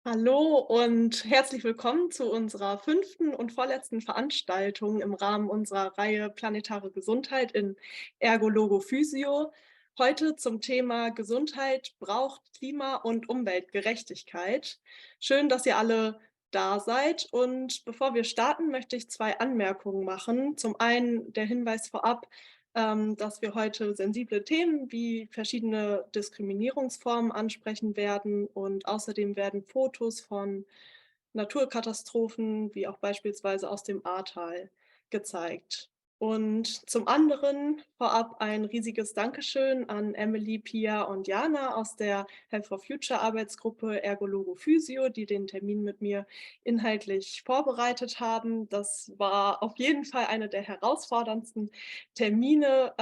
Hallo und herzlich willkommen zu unserer fünften und vorletzten Veranstaltung im Rahmen unserer Reihe Planetare Gesundheit in ErgoLogoPhysio. Heute zum Thema Gesundheit braucht Klima- und Umweltgerechtigkeit. Schön, dass ihr alle da seid. Und bevor wir starten, möchte ich zwei Anmerkungen machen. Zum einen der Hinweis vorab, dass wir heute sensible Themen wie verschiedene Diskriminierungsformen ansprechen werden und außerdem werden Fotos von Naturkatastrophen, wie auch beispielsweise aus dem Ahrtal, gezeigt. Und zum anderen vorab ein riesiges Dankeschön an Emily, Pia und Jana aus der Health for Future Arbeitsgruppe ErgoLogoPhysio, die den Termin mit mir inhaltlich vorbereitet haben. Das war auf jeden Fall eine der herausforderndsten Termine,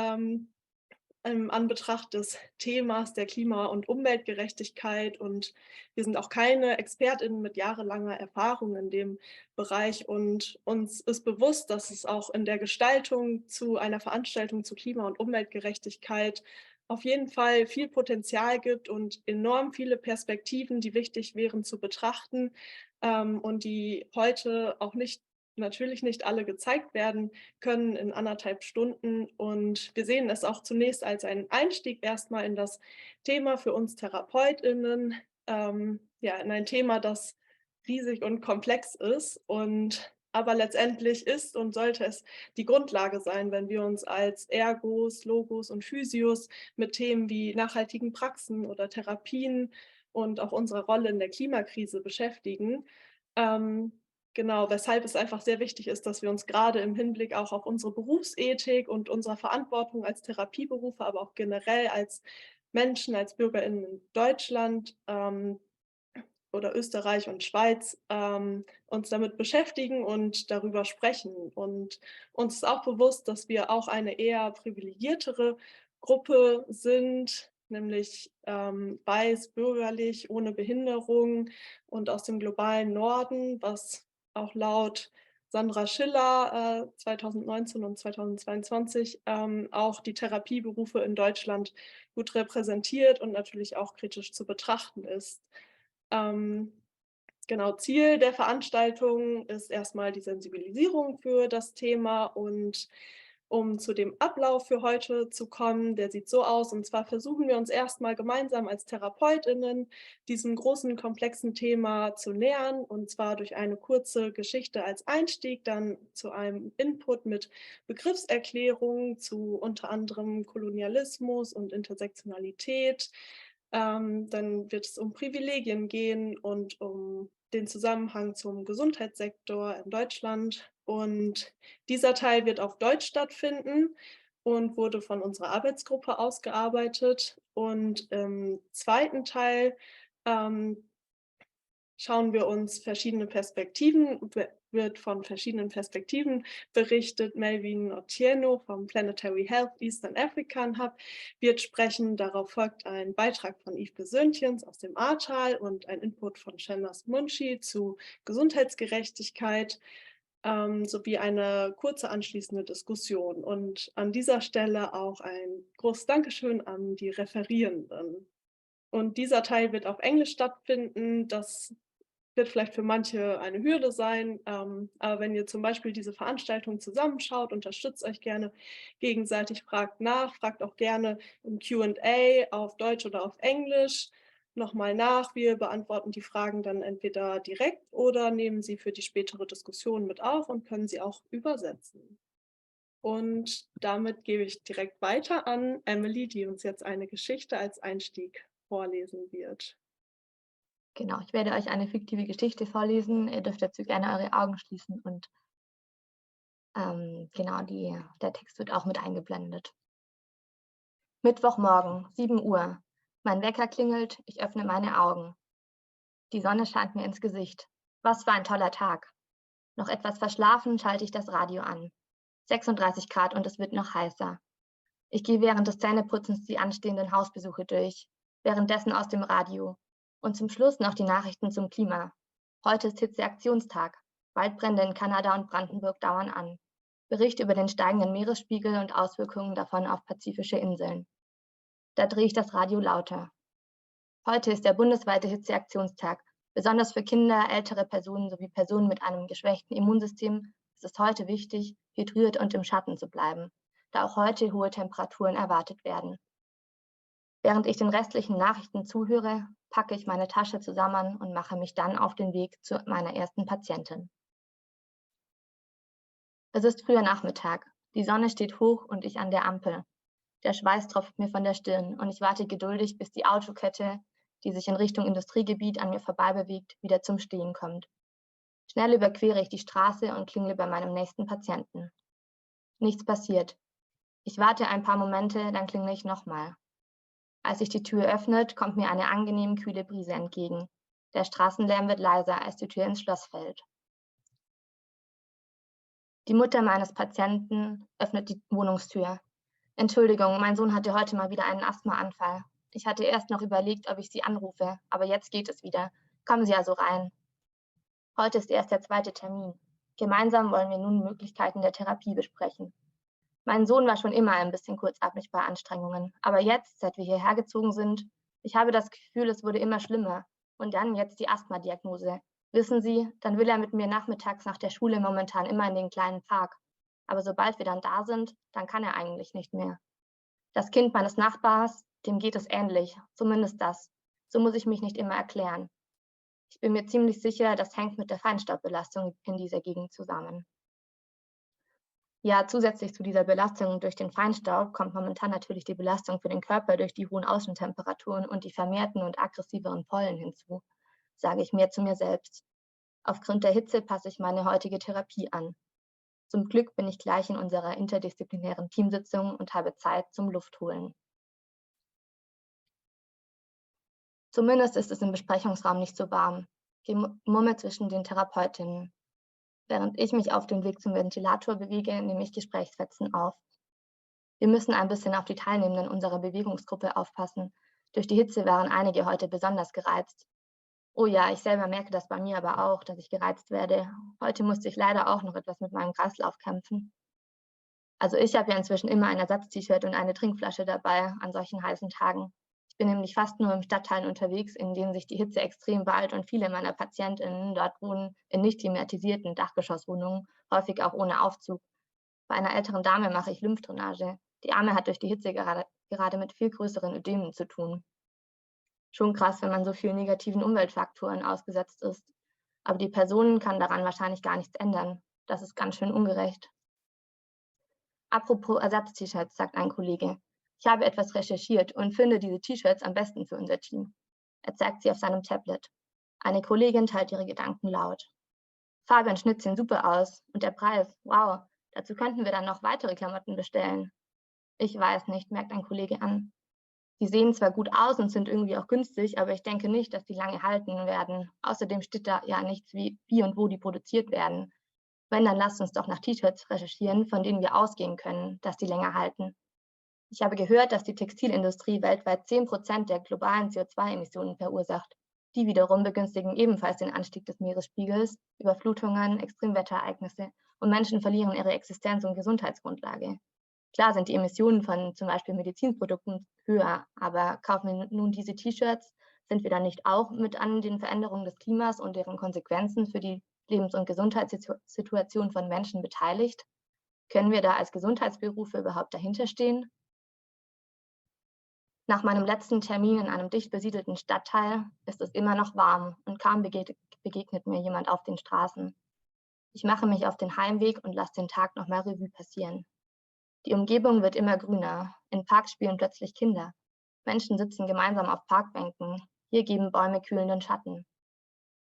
im Anbetracht des Themas der Klima- und Umweltgerechtigkeit. Und wir sind auch keine ExpertInnen mit jahrelanger Erfahrung in dem Bereich. Und uns ist bewusst, dass es auch in der Gestaltung zu einer Veranstaltung zu Klima- und Umweltgerechtigkeit auf jeden Fall viel Potenzial gibt und enorm viele Perspektiven, die wichtig wären zu betrachten, und die heute auch natürlich nicht alle gezeigt werden können in 1,5 Stunden. Und wir sehen es auch zunächst als einen Einstieg erstmal in das Thema für uns TherapeutInnen, ja, in ein Thema, das riesig und komplex ist und aber letztendlich ist und sollte es die Grundlage sein, wenn wir uns als Ergos, Logos und Physios mit Themen wie nachhaltigen Praxen oder Therapien und auch unserer Rolle in der Klimakrise beschäftigen. Ähm, Genau, weshalb es einfach sehr wichtig ist, dass wir uns gerade im Hinblick auch auf unsere Berufsethik und unserer Verantwortung als Therapieberufe, aber auch generell als Menschen, als BürgerInnen in Deutschland, oder Österreich und Schweiz, uns damit beschäftigen und darüber sprechen. Und uns ist auch bewusst, dass wir auch eine eher privilegiertere Gruppe sind, nämlich weiß, bürgerlich, ohne Behinderung und aus dem globalen Norden, was auch laut Sandra Schiller 2019 und 2022 auch die Therapieberufe in Deutschland gut repräsentiert und natürlich auch kritisch zu betrachten ist. Ähm, genau, Ziel der Veranstaltung ist erstmal die Sensibilisierung für das Thema. Und um zu dem Ablauf für heute zu kommen, der sieht so aus. Und zwar versuchen wir uns erstmal gemeinsam als TherapeutInnen diesem großen, komplexen Thema zu nähern. Und zwar durch eine kurze Geschichte als Einstieg, dann zu einem Input mit Begriffserklärungen zu unter anderem Kolonialismus und Intersektionalität. Dann wird es um Privilegien gehen und um den Zusammenhang zum Gesundheitssektor in Deutschland. Und dieser Teil wird auf Deutsch stattfinden und wurde von unserer Arbeitsgruppe ausgearbeitet. Und im zweiten Teil ähm, schauen wir uns verschiedene Perspektiven, wird von verschiedenen Perspektiven berichtet. Melvine Otieno vom Planetary Health Eastern African Hub wird sprechen. Darauf folgt ein Beitrag von Iefke Söntjens aus dem Ahrtal und ein Input von Shenaz Munshi zu Gesundheitsgerechtigkeit, sowie eine kurze anschließende Diskussion. Und an dieser Stelle auch ein großes Dankeschön an die Referierenden. Und dieser Teil wird auf Englisch stattfinden. Das wird vielleicht für manche eine Hürde sein, aber wenn ihr zum Beispiel diese Veranstaltung zusammenschaut, unterstützt euch gerne gegenseitig, fragt nach, fragt auch gerne im Q&A auf Deutsch oder auf Englisch nochmal nach. Wir beantworten die Fragen dann entweder direkt oder nehmen sie für die spätere Diskussion mit auf und können sie auch übersetzen. Und damit gebe ich direkt weiter an Emily, die uns jetzt eine Geschichte als Einstieg vorlesen wird. Genau, ich werde euch eine fiktive Geschichte vorlesen. Ihr dürft dazu gerne eure Augen schließen und genau, der Text wird auch mit eingeblendet. Mittwochmorgen, 7 Uhr. Mein Wecker klingelt, ich öffne meine Augen. Die Sonne scheint mir ins Gesicht. Was für ein toller Tag. Noch etwas verschlafen schalte ich das Radio an. 36 Grad und es wird noch heißer. Ich gehe während des Zähneputzens die anstehenden Hausbesuche durch, währenddessen aus dem Radio. Und zum Schluss noch die Nachrichten zum Klima. Heute ist Hitzeaktionstag. Waldbrände in Kanada und Brandenburg dauern an. Bericht über den steigenden Meeresspiegel und Auswirkungen davon auf pazifische Inseln. Da drehe ich das Radio lauter. Heute ist der bundesweite Hitzeaktionstag Besonders für Kinder, ältere Personen sowie Personen mit einem geschwächten Immunsystem ist es heute wichtig, hydriert und im Schatten zu bleiben, da auch heute hohe Temperaturen erwartet werden. Während ich den restlichen Nachrichten zuhöre, packe ich meine Tasche zusammen und mache mich dann auf den Weg zu meiner ersten Patientin. Es ist früher Nachmittag. Die Sonne steht hoch und ich an der Ampel. Der Schweiß tropft mir von der Stirn und ich warte geduldig, bis die Autokette, die sich in Richtung Industriegebiet an mir vorbei bewegt, wieder zum Stehen kommt. Schnell überquere ich die Straße und klingle bei meinem nächsten Patienten. Nichts passiert. Ich warte ein paar Momente, dann klingle ich nochmal. Als sich die Tür öffnet, kommt mir eine angenehm kühle Brise entgegen. Der Straßenlärm wird leiser, als die Tür ins Schloss fällt. Die Mutter meines Patienten öffnet die Wohnungstür. Entschuldigung, mein Sohn hatte heute mal wieder einen Asthmaanfall. Ich hatte erst noch überlegt, ob ich Sie anrufe, aber jetzt geht es wieder. Kommen Sie also rein. Heute ist erst der zweite Termin. Gemeinsam wollen wir nun Möglichkeiten der Therapie besprechen. Mein Sohn war schon immer ein bisschen kurzatmig bei Anstrengungen, aber jetzt, seit wir hierher gezogen sind, ich habe das Gefühl, es wurde immer schlimmer. Und dann jetzt die Asthma-Diagnose. Wissen Sie, dann will er mit mir nachmittags nach der Schule momentan immer in den kleinen Park. Aber sobald wir dann da sind, dann kann er eigentlich nicht mehr. Das Kind meines Nachbars, dem geht es ähnlich, zumindest das. So muss ich mich nicht immer erklären. Ich bin mir ziemlich sicher, das hängt mit der Feinstaubbelastung in dieser Gegend zusammen. Ja, zusätzlich zu dieser Belastung durch den Feinstaub kommt momentan natürlich die Belastung für den Körper durch die hohen Außentemperaturen und die vermehrten und aggressiveren Pollen hinzu, sage ich mir zu mir selbst. Aufgrund der Hitze passe ich meine heutige Therapie an. Zum Glück bin ich gleich in unserer interdisziplinären Teamsitzung und habe Zeit zum Luftholen. Zumindest ist es im Besprechungsraum nicht so warm. Gemurmel zwischen den Therapeutinnen. Während ich mich auf den Weg zum Ventilator bewege, nehme ich Gesprächsfetzen auf. Wir müssen ein bisschen auf die Teilnehmenden unserer Bewegungsgruppe aufpassen. Durch die Hitze waren einige heute besonders gereizt. Oh ja, ich selber merke das bei mir aber auch, dass ich gereizt werde. Heute musste ich leider auch noch etwas mit meinem Kreislauf kämpfen. Also ich habe ja inzwischen immer ein Ersatz-T-Shirt und eine Trinkflasche dabei an solchen heißen Tagen. Ich bin nämlich fast nur in Stadtteilen unterwegs, in denen sich die Hitze extrem ballt und viele meiner PatientInnen dort wohnen in nicht klimatisierten Dachgeschosswohnungen, häufig auch ohne Aufzug. Bei einer älteren Dame mache ich Lymphdrainage. Die Arme hat durch die Hitze gerade mit viel größeren Ödemen zu tun. Schon krass, wenn man so vielen negativen Umweltfaktoren ausgesetzt ist. Aber die Person kann daran wahrscheinlich gar nichts ändern. Das ist ganz schön ungerecht. Apropos Ersatz-T-Shirts, sagt ein Kollege. Ich habe etwas recherchiert und finde diese T-Shirts am besten für unser Team. Er zeigt sie auf seinem Tablet. Eine Kollegin teilt ihre Gedanken laut. Fabian Schnitt sehen super aus. Und der Preis, wow, dazu könnten wir dann noch weitere Klamotten bestellen. Ich weiß nicht, merkt ein Kollege an. Die sehen zwar gut aus und sind irgendwie auch günstig, aber ich denke nicht, dass die lange halten werden. Außerdem steht da ja nichts wie und wo die produziert werden. Wenn, dann lasst uns doch nach T-Shirts recherchieren, von denen wir ausgehen können, dass die länger halten. Ich habe gehört, dass die Textilindustrie weltweit 10% der globalen CO2-Emissionen verursacht. Die wiederum begünstigen ebenfalls den Anstieg des Meeresspiegels, Überflutungen, Extremwetterereignisse und Menschen verlieren ihre Existenz und Gesundheitsgrundlage. Klar sind die Emissionen von zum Beispiel Medizinprodukten höher, aber kaufen wir nun diese T-Shirts, sind wir dann nicht auch mit an den Veränderungen des Klimas und deren Konsequenzen für die Lebens- und Gesundheitssituation von Menschen beteiligt? Können wir da als Gesundheitsberufe überhaupt dahinter stehen? Nach meinem letzten Termin in einem dicht besiedelten Stadtteil ist es immer noch warm und kaum begegnet mir jemand auf den Straßen. Ich mache mich auf den Heimweg und lasse den Tag nochmal Revue passieren. Die Umgebung wird immer grüner. In Parks spielen plötzlich Kinder. Menschen sitzen gemeinsam auf Parkbänken. Hier geben Bäume kühlenden Schatten.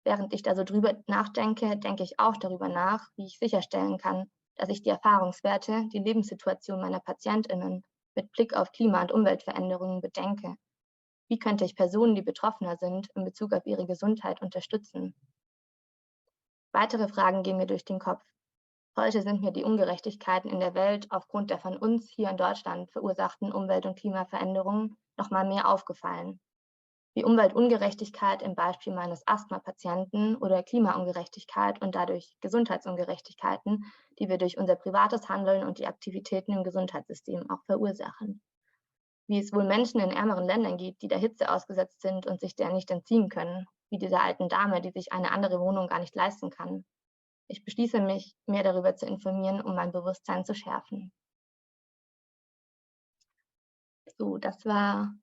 Während ich da so drüber nachdenke, denke ich auch darüber nach, wie ich sicherstellen kann, dass ich die Erfahrungswerte, die Lebenssituation meiner PatientInnen mit Blick auf Klima- und Umweltveränderungen bedenke. Wie könnte ich Personen, die betroffener sind, in Bezug auf ihre Gesundheit unterstützen? Weitere Fragen gehen mir durch den Kopf. Heute sind mir die Ungerechtigkeiten in der Welt aufgrund der von uns hier in Deutschland verursachten Umwelt- und Klimaveränderungen noch mal mehr aufgefallen. Wie Umweltungerechtigkeit im Beispiel meines Asthma-Patienten oder Klimaungerechtigkeit und dadurch Gesundheitsungerechtigkeiten, die wir durch unser privates Handeln und die Aktivitäten im Gesundheitssystem auch verursachen. Wie es wohl Menschen in ärmeren Ländern geht, die der Hitze ausgesetzt sind und sich der nicht entziehen können. wie dieser alten Dame, die sich eine andere Wohnung gar nicht leisten kann. Ich beschließe mich, mehr darüber zu informieren, um mein Bewusstsein zu schärfen. So, das war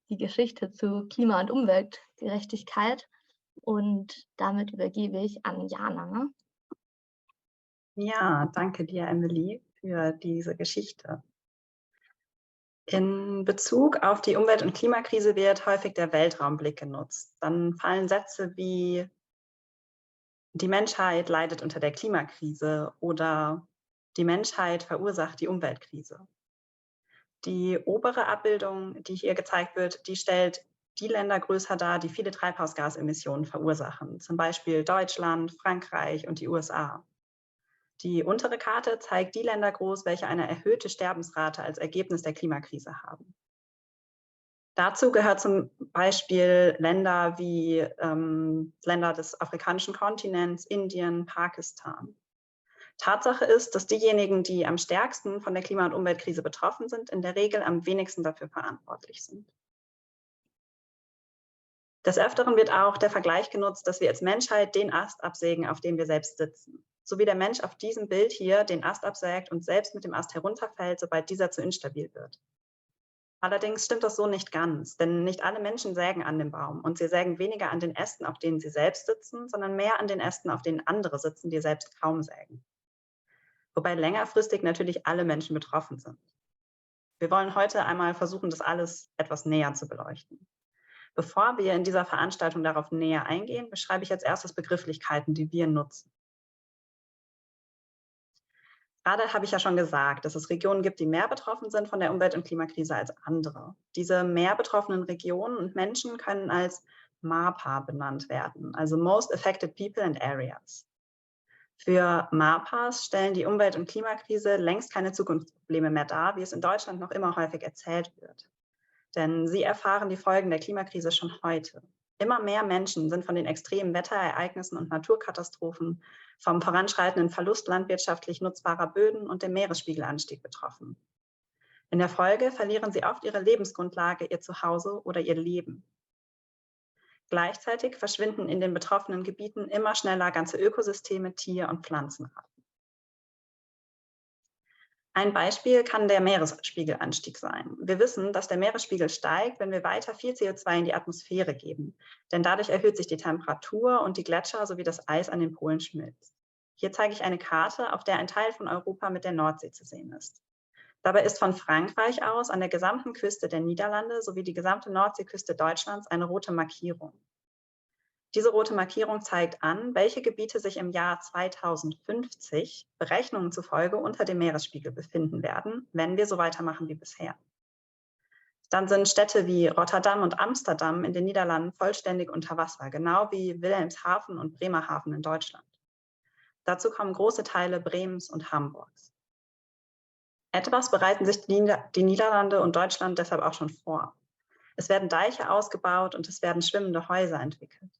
die Geschichte zu Klima- und Umweltgerechtigkeit und damit übergebe ich an Jana. Ja, danke dir, Emily, für diese Geschichte. In Bezug auf die Umwelt- und Klimakrise wird häufig der Weltraumblick genutzt. Dann fallen Sätze wie die Menschheit leidet unter der Klimakrise oder die Menschheit verursacht die Umweltkrise. Die obere Abbildung, die hier gezeigt wird, die stellt die Länder größer dar, die viele Treibhausgasemissionen verursachen, zum Beispiel Deutschland, Frankreich und die USA. Die untere Karte zeigt die Länder groß, welche eine erhöhte Sterbensrate als Ergebnis der Klimakrise haben. Dazu gehört zum Beispiel Länder wie Länder des afrikanischen Kontinents, Indien, Pakistan. Tatsache ist, dass diejenigen, die am stärksten von der Klima- und Umweltkrise betroffen sind, in der Regel am wenigsten dafür verantwortlich sind. Des Öfteren wird auch der Vergleich genutzt, dass wir als Menschheit den Ast absägen, auf dem wir selbst sitzen. So wie der Mensch auf diesem Bild hier den Ast absägt und selbst mit dem Ast herunterfällt, sobald dieser zu instabil wird. Allerdings stimmt das so nicht ganz, denn nicht alle Menschen sägen an dem Baum und sie sägen weniger an den Ästen, auf denen sie selbst sitzen, sondern mehr an den Ästen, auf denen andere sitzen, die selbst kaum sägen. Wobei längerfristig natürlich alle Menschen betroffen sind. Wir wollen heute einmal versuchen, das alles etwas näher zu beleuchten. Bevor wir in dieser Veranstaltung darauf näher eingehen, beschreibe ich als erstes Begrifflichkeiten, die wir nutzen. Gerade habe ich ja schon gesagt, dass es Regionen gibt, die mehr betroffen sind von der Umwelt- und Klimakrise als andere. Diese mehr betroffenen Regionen und Menschen können als MAPA benannt werden, also Most Affected People and Areas. Für MAPAs stellen die Umwelt- und Klimakrise längst keine Zukunftsprobleme mehr dar, wie es in Deutschland noch immer häufig erzählt wird. Denn sie erfahren die Folgen der Klimakrise schon heute. Immer mehr Menschen sind von den extremen Wetterereignissen und Naturkatastrophen, vom voranschreitenden Verlust landwirtschaftlich nutzbarer Böden und dem Meeresspiegelanstieg betroffen. In der Folge verlieren sie oft ihre Lebensgrundlage, ihr Zuhause oder ihr Leben. Gleichzeitig verschwinden in den betroffenen Gebieten immer schneller ganze Ökosysteme, Tier- und Pflanzenarten. Ein Beispiel kann der Meeresspiegelanstieg sein. Wir wissen, dass der Meeresspiegel steigt, wenn wir weiter viel CO2 in die Atmosphäre geben. Denn dadurch erhöht sich die Temperatur und die Gletscher sowie das Eis an den Polen schmilzt. Hier zeige ich eine Karte, auf der ein Teil von Europa mit der Nordsee zu sehen ist. Dabei ist von Frankreich aus an der gesamten Küste der Niederlande sowie die gesamte Nordseeküste Deutschlands eine rote Markierung. Diese rote Markierung zeigt an, welche Gebiete sich im Jahr 2050 Berechnungen zufolge unter dem Meeresspiegel befinden werden, wenn wir so weitermachen wie bisher. Dann sind Städte wie Rotterdam und Amsterdam in den Niederlanden vollständig unter Wasser, genau wie Wilhelmshaven und Bremerhaven in Deutschland. Dazu kommen große Teile Bremens und Hamburgs. Etwas bereiten sich die Niederlande und Deutschland deshalb auch schon vor. Es werden Deiche ausgebaut und es werden schwimmende Häuser entwickelt.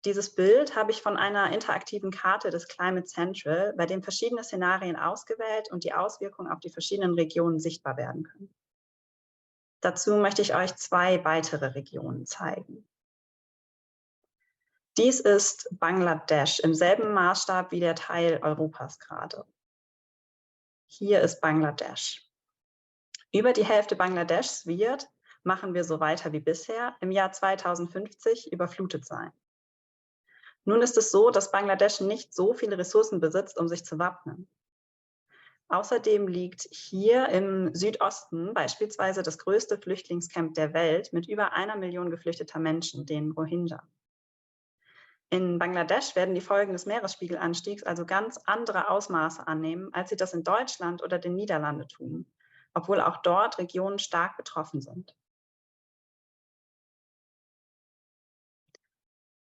Dieses Bild habe ich von einer interaktiven Karte des Climate Central, bei dem verschiedene Szenarien ausgewählt und die Auswirkungen auf die verschiedenen Regionen sichtbar werden können. Dazu möchte ich euch 2 weitere Regionen zeigen. Dies ist Bangladesch im selben Maßstab wie der Teil Europas gerade. Hier ist Bangladesch. Über die Hälfte Bangladeschs wird, machen wir so weiter wie bisher, im Jahr 2050 überflutet sein. Nun ist es so, dass Bangladesch nicht so viele Ressourcen besitzt, um sich zu wappnen. Außerdem liegt hier im Südosten beispielsweise das größte Flüchtlingscamp der Welt mit über 1 Million geflüchteter Menschen, den Rohingya. In Bangladesch werden die Folgen des Meeresspiegelanstiegs also ganz andere Ausmaße annehmen, als sie das in Deutschland oder den Niederlanden tun, obwohl auch dort Regionen stark betroffen sind.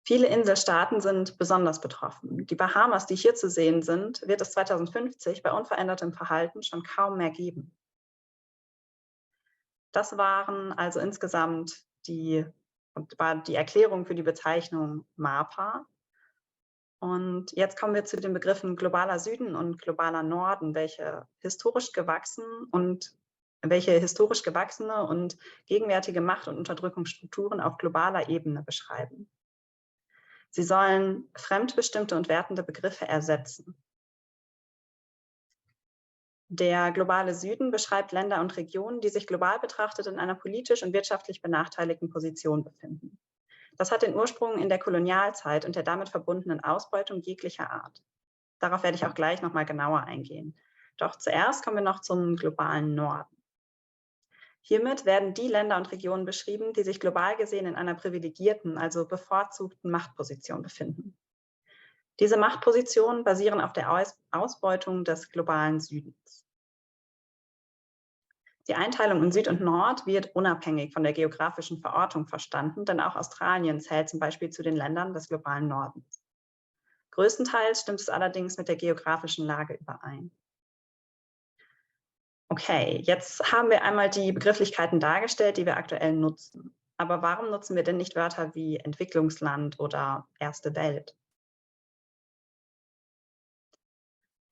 Viele Inselstaaten sind besonders betroffen. Die Bahamas, die hier zu sehen sind, wird es 2050 bei unverändertem Verhalten schon kaum mehr geben. Das waren also insgesamt war die Erklärung für die Bezeichnung MAPA. Und jetzt kommen wir zu den Begriffen globaler Süden und globaler Norden, welche historisch gewachsen und welche historisch gewachsene und gegenwärtige Macht- und Unterdrückungsstrukturen auf globaler Ebene beschreiben. Sie sollen fremdbestimmte und wertende Begriffe ersetzen. Der globale Süden beschreibt Länder und Regionen, die sich global betrachtet in einer politisch und wirtschaftlich benachteiligten Position befinden. Das hat den Ursprung in der Kolonialzeit und der damit verbundenen Ausbeutung jeglicher Art. Darauf werde ich auch gleich nochmal genauer eingehen. Doch zuerst kommen wir noch zum globalen Norden. Hiermit werden die Länder und Regionen beschrieben, die sich global gesehen in einer privilegierten, also bevorzugten Machtposition befinden. Diese Machtpositionen basieren auf der Ausbeutung des globalen Südens. Die Einteilung in Süd und Nord wird unabhängig von der geografischen Verortung verstanden, denn auch Australien zählt zum Beispiel zu den Ländern des globalen Nordens. Größtenteils stimmt es allerdings mit der geografischen Lage überein. Okay, jetzt haben wir einmal die Begrifflichkeiten dargestellt, die wir aktuell nutzen. Aber warum nutzen wir denn nicht Wörter wie Entwicklungsland oder Erste Welt?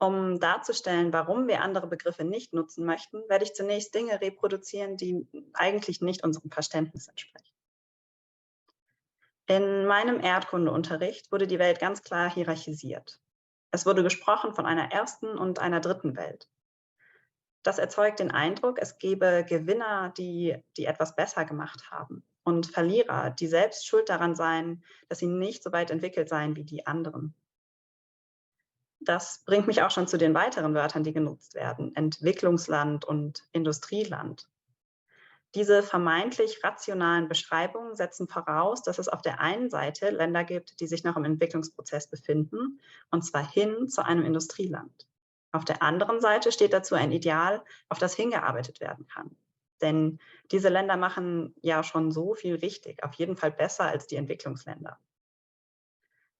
Um darzustellen, warum wir andere Begriffe nicht nutzen möchten, werde ich zunächst Dinge reproduzieren, die eigentlich nicht unserem Verständnis entsprechen. In meinem Erdkundeunterricht wurde die Welt ganz klar hierarchisiert. Es wurde gesprochen von einer ersten und einer dritten Welt. Das erzeugt den Eindruck, es gebe Gewinner, die etwas besser gemacht haben, und Verlierer, die selbst schuld daran seien, dass sie nicht so weit entwickelt seien wie die anderen. Das bringt mich auch schon zu den weiteren Wörtern, die genutzt werden: Entwicklungsland und Industrieland. Diese vermeintlich rationalen Beschreibungen setzen voraus, dass es auf der einen Seite Länder gibt, die sich noch im Entwicklungsprozess befinden, und zwar hin zu einem Industrieland. Auf der anderen Seite steht dazu ein Ideal, auf das hingearbeitet werden kann. Denn diese Länder machen ja schon so viel richtig, auf jeden Fall besser als die Entwicklungsländer.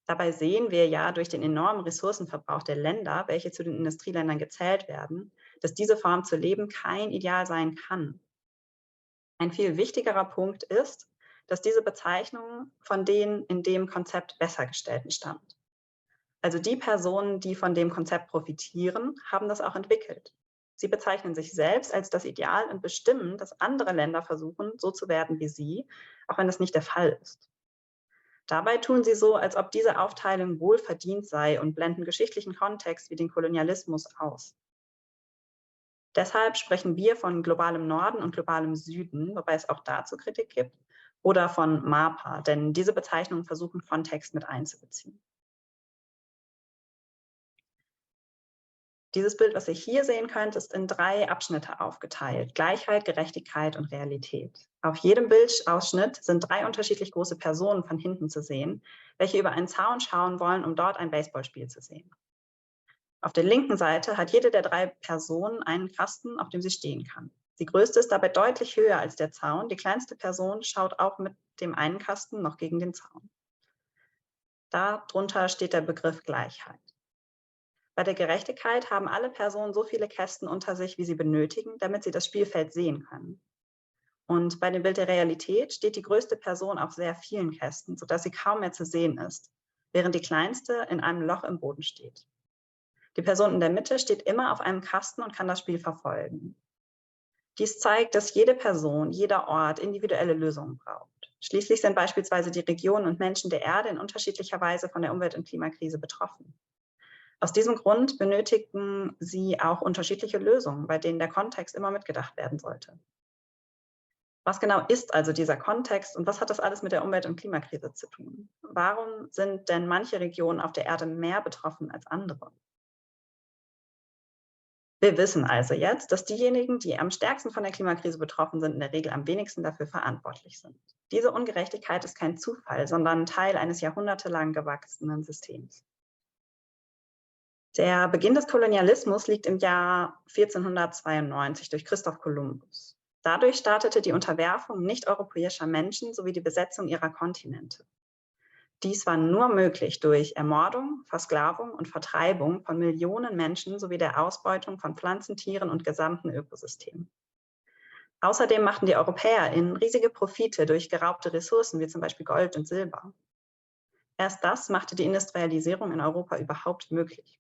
Dabei sehen wir ja durch den enormen Ressourcenverbrauch der Länder, welche zu den Industrieländern gezählt werden, dass diese Form zu leben kein Ideal sein kann. Ein viel wichtigerer Punkt ist, dass diese Bezeichnung von den in dem Konzept Bessergestellten stammt. Also die Personen, die von dem Konzept profitieren, haben das auch entwickelt. Sie bezeichnen sich selbst als das Ideal und bestimmen, dass andere Länder versuchen, so zu werden wie sie, auch wenn das nicht der Fall ist. Dabei tun sie so, als ob diese Aufteilung wohlverdient sei, und blenden geschichtlichen Kontext wie den Kolonialismus aus. Deshalb sprechen wir von globalem Norden und globalem Süden, wobei es auch dazu Kritik gibt, oder von MAPA, denn diese Bezeichnungen versuchen, Kontext mit einzubeziehen. Dieses Bild, was ihr hier sehen könnt, ist in 3 Abschnitte aufgeteilt: Gleichheit, Gerechtigkeit und Realität. Auf jedem Bildausschnitt sind 3 unterschiedlich große Personen von hinten zu sehen, welche über einen Zaun schauen wollen, um dort ein Baseballspiel zu sehen. Auf der linken Seite hat jede der 3 Personen einen Kasten, auf dem sie stehen kann. Die größte ist dabei deutlich höher als der Zaun. Die kleinste Person schaut auch mit dem einen Kasten noch gegen den Zaun. Darunter steht der Begriff Gleichheit. Bei der Gerechtigkeit haben alle Personen so viele Kästen unter sich, wie sie benötigen, damit sie das Spielfeld sehen können. Und bei dem Bild der Realität steht die größte Person auf sehr vielen Kästen, sodass sie kaum mehr zu sehen ist, während die kleinste in einem Loch im Boden steht. Die Person in der Mitte steht immer auf einem Kasten und kann das Spiel verfolgen. Dies zeigt, dass jede Person, jeder Ort individuelle Lösungen braucht. Schließlich sind beispielsweise die Regionen und Menschen der Erde in unterschiedlicher Weise von der Umwelt- und Klimakrise betroffen. Aus diesem Grund benötigen sie auch unterschiedliche Lösungen, bei denen der Kontext immer mitgedacht werden sollte. Was genau ist also dieser Kontext und was hat das alles mit der Umwelt- und Klimakrise zu tun? Warum sind denn manche Regionen auf der Erde mehr betroffen als andere? Wir wissen also jetzt, dass diejenigen, die am stärksten von der Klimakrise betroffen sind, in der Regel am wenigsten dafür verantwortlich sind. Diese Ungerechtigkeit ist kein Zufall, sondern Teil eines jahrhundertelang gewachsenen Systems. Der Beginn des Kolonialismus liegt im Jahr 1492 durch Christoph Kolumbus. Dadurch startete die Unterwerfung nicht-europäischer Menschen sowie die Besetzung ihrer Kontinente. Dies war nur möglich durch Ermordung, Versklavung und Vertreibung von Millionen Menschen sowie der Ausbeutung von Pflanzen, Tieren und gesamten Ökosystemen. Außerdem machten die EuropäerInnen riesige Profite durch geraubte Ressourcen wie zum Beispiel Gold und Silber. Erst das machte die Industrialisierung in Europa überhaupt möglich.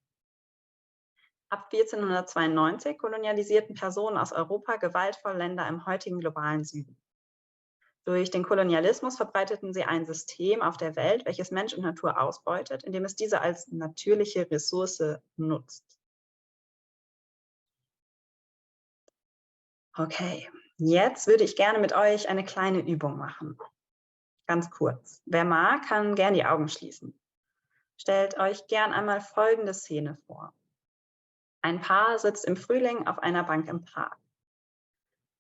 Ab 1492 kolonialisierten Personen aus Europa gewaltvoll Länder im heutigen globalen Süden. Durch den Kolonialismus verbreiteten sie ein System auf der Welt, welches Mensch und Natur ausbeutet, indem es diese als natürliche Ressource nutzt. Okay, jetzt würde ich gerne mit euch eine kleine Übung machen. Ganz kurz. Wer mag, kann gern die Augen schließen. Stellt euch gern einmal folgende Szene vor. Ein Paar sitzt im Frühling auf einer Bank im Park.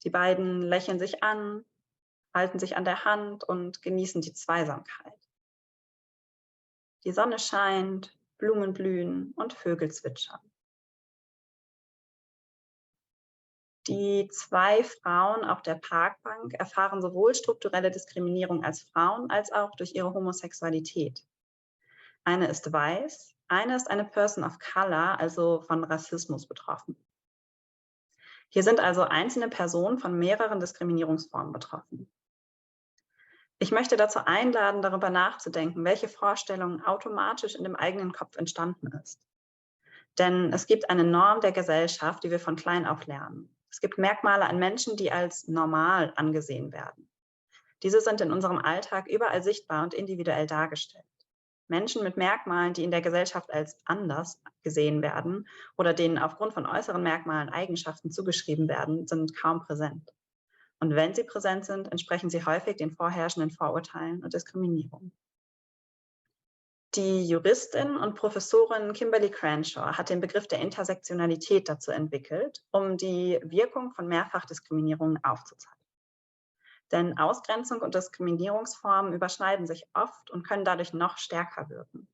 Die beiden lächeln sich an, halten sich an der Hand und genießen die Zweisamkeit. Die Sonne scheint, Blumen blühen und Vögel zwitschern. Die zwei Frauen auf der Parkbank erfahren sowohl strukturelle Diskriminierung als Frauen als auch durch ihre Homosexualität. Eine ist weiß, eine ist eine Person of Color, also von Rassismus betroffen. Hier sind also einzelne Personen von mehreren Diskriminierungsformen betroffen. Ich möchte dazu einladen, darüber nachzudenken, welche Vorstellung automatisch in dem eigenen Kopf entstanden ist. Denn es gibt eine Norm der Gesellschaft, die wir von klein auf lernen. Es gibt Merkmale an Menschen, die als normal angesehen werden. Diese sind in unserem Alltag überall sichtbar und individuell dargestellt. Menschen mit Merkmalen, die in der Gesellschaft als anders gesehen werden oder denen aufgrund von äußeren Merkmalen Eigenschaften zugeschrieben werden, sind kaum präsent. Und wenn sie präsent sind, entsprechen sie häufig den vorherrschenden Vorurteilen und Diskriminierungen. Die Juristin und Professorin Kimberly Crenshaw hat den Begriff der Intersektionalität dazu entwickelt, um die Wirkung von Mehrfachdiskriminierungen aufzuzeigen. Denn Ausgrenzung und Diskriminierungsformen überschneiden sich oft und können dadurch noch stärker wirken.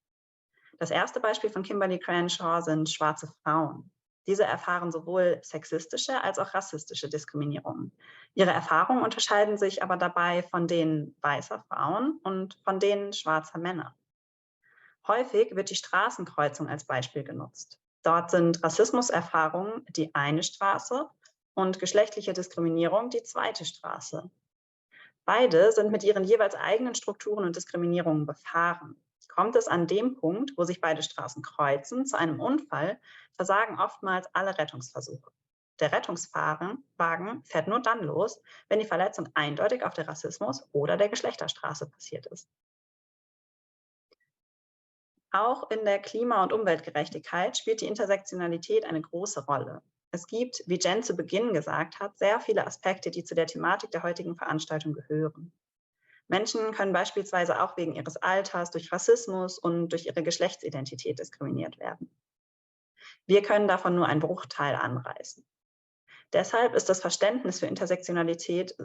Das erste Beispiel von Kimberly Crenshaw sind schwarze Frauen. Diese erfahren sowohl sexistische als auch rassistische Diskriminierungen. Ihre Erfahrungen unterscheiden sich aber dabei von denen weißer Frauen und von denen schwarzer Männer. Häufig wird die Straßenkreuzung als Beispiel genutzt. Dort sind Rassismuserfahrungen die eine Straße und geschlechtliche Diskriminierung die zweite Straße. Beide sind mit ihren jeweils eigenen Strukturen und Diskriminierungen befahren. Kommt es an dem Punkt, wo sich beide Straßen kreuzen, zu einem Unfall, versagen oftmals alle Rettungsversuche. Der Rettungswagen fährt nur dann los, wenn die Verletzung eindeutig auf der Rassismus- oder der Geschlechterstraße passiert ist. Auch in der Klima- und Umweltgerechtigkeit spielt die Intersektionalität eine große Rolle. Es gibt, wie Jen zu Beginn gesagt hat, sehr viele Aspekte, die zu der Thematik der heutigen Veranstaltung gehören. Menschen können beispielsweise auch wegen ihres Alters, durch Rassismus und durch ihre Geschlechtsidentität diskriminiert werden. Wir können davon nur einen Bruchteil anreißen. Deshalb ist das Verständnis für Intersektionalität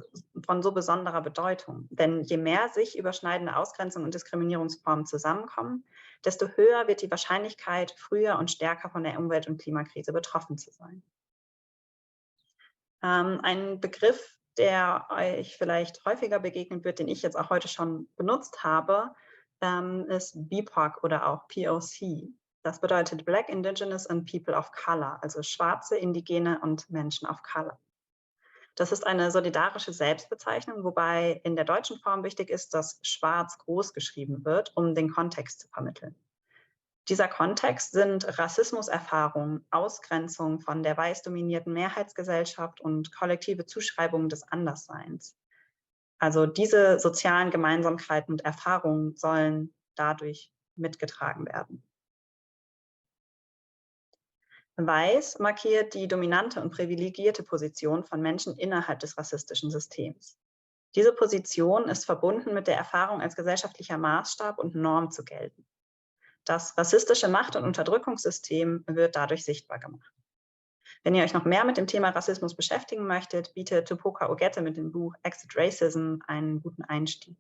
von so besonderer Bedeutung. Denn je mehr sich überschneidende Ausgrenzung und Diskriminierungsformen zusammenkommen, desto höher wird die Wahrscheinlichkeit, früher und stärker von der Umwelt- und Klimakrise betroffen zu sein. Ein Begriff, der euch vielleicht häufiger begegnen wird, den ich jetzt auch heute schon benutzt habe, ist BIPOC oder auch POC. Das bedeutet Black, Indigenous and People of Color, also Schwarze, Indigene und Menschen of Color. Das ist eine solidarische Selbstbezeichnung, wobei in der deutschen Form wichtig ist, dass Schwarz groß geschrieben wird, um den Kontext zu vermitteln. Dieser Kontext sind Rassismuserfahrungen, Ausgrenzung von der weiß dominierten Mehrheitsgesellschaft und kollektive Zuschreibungen des Andersseins. Also diese sozialen Gemeinsamkeiten und Erfahrungen sollen dadurch mitgetragen werden. Weiß markiert die dominante und privilegierte Position von Menschen innerhalb des rassistischen Systems. Diese Position ist verbunden mit der Erfahrung, als gesellschaftlicher Maßstab und Norm zu gelten. Das rassistische Macht- und Unterdrückungssystem wird dadurch sichtbar gemacht. Wenn ihr euch noch mehr mit dem Thema Rassismus beschäftigen möchtet, bietet Tupoka Ogette mit dem Buch Exit Racism einen guten Einstieg.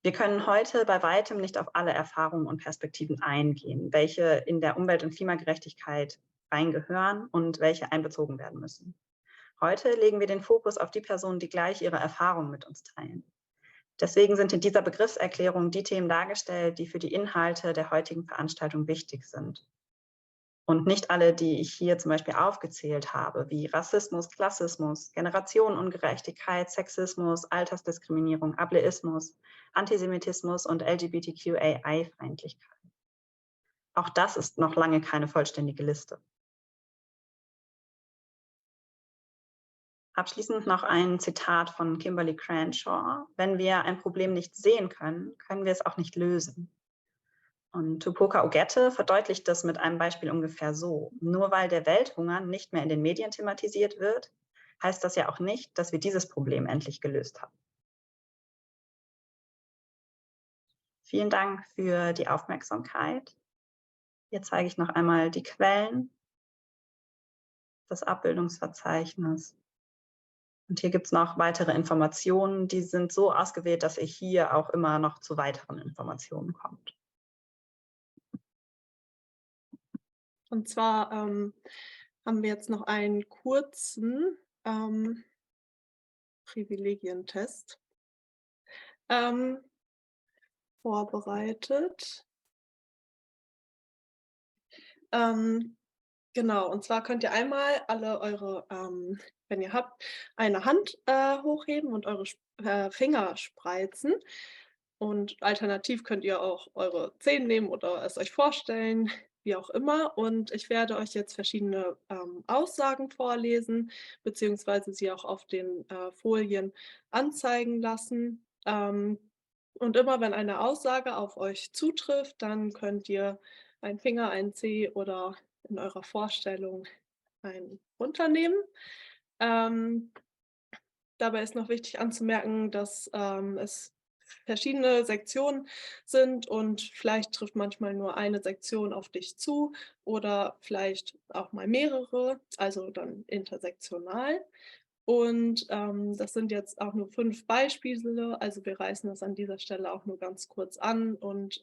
Wir können heute bei weitem nicht auf alle Erfahrungen und Perspektiven eingehen, welche in der Umwelt- und Klimagerechtigkeit reingehören und welche einbezogen werden müssen. Heute legen wir den Fokus auf die Personen, die gleich ihre Erfahrungen mit uns teilen. Deswegen sind in dieser Begriffserklärung die Themen dargestellt, die für die Inhalte der heutigen Veranstaltung wichtig sind. Und nicht alle, die ich hier zum Beispiel aufgezählt habe, wie Rassismus, Klassismus, Generationenungerechtigkeit, Sexismus, Altersdiskriminierung, Ableismus, Antisemitismus und LGBTQAI-Feindlichkeit. Auch das ist noch lange keine vollständige Liste. Abschließend noch ein Zitat von Kimberly Crenshaw: Wenn wir ein Problem nicht sehen können, können wir es auch nicht lösen. Und Tupoka Ogette verdeutlicht das mit einem Beispiel ungefähr so: Nur weil der Welthunger nicht mehr in den Medien thematisiert wird, heißt das ja auch nicht, dass wir dieses Problem endlich gelöst haben. Vielen Dank für die Aufmerksamkeit. Hier zeige ich noch einmal die Quellen, das Abbildungsverzeichnis. Und hier gibt es noch weitere Informationen, die sind so ausgewählt, dass ihr hier auch immer noch zu weiteren Informationen kommt. Und zwar haben wir jetzt noch einen kurzen Privilegientest vorbereitet. Genau, und zwar könnt ihr einmal alle eure, wenn ihr habt, eine Hand hochheben und eure Finger spreizen. Und alternativ könnt ihr auch eure Zehen nehmen oder es euch vorstellen, wie auch immer. Und ich werde euch jetzt verschiedene Aussagen vorlesen, beziehungsweise sie auch auf den Folien anzeigen lassen. Und immer wenn eine Aussage auf euch zutrifft, dann könnt ihr einen Finger, einen Zeh oder in eurer Vorstellung einen runternehmen. Dabei ist noch wichtig anzumerken, dass es verschiedene Sektionen sind und vielleicht trifft manchmal nur eine Sektion auf dich zu oder vielleicht auch mal mehrere, also dann intersektional. Und das sind jetzt auch nur 5 Beispiele, also wir reißen das an dieser Stelle auch nur ganz kurz an und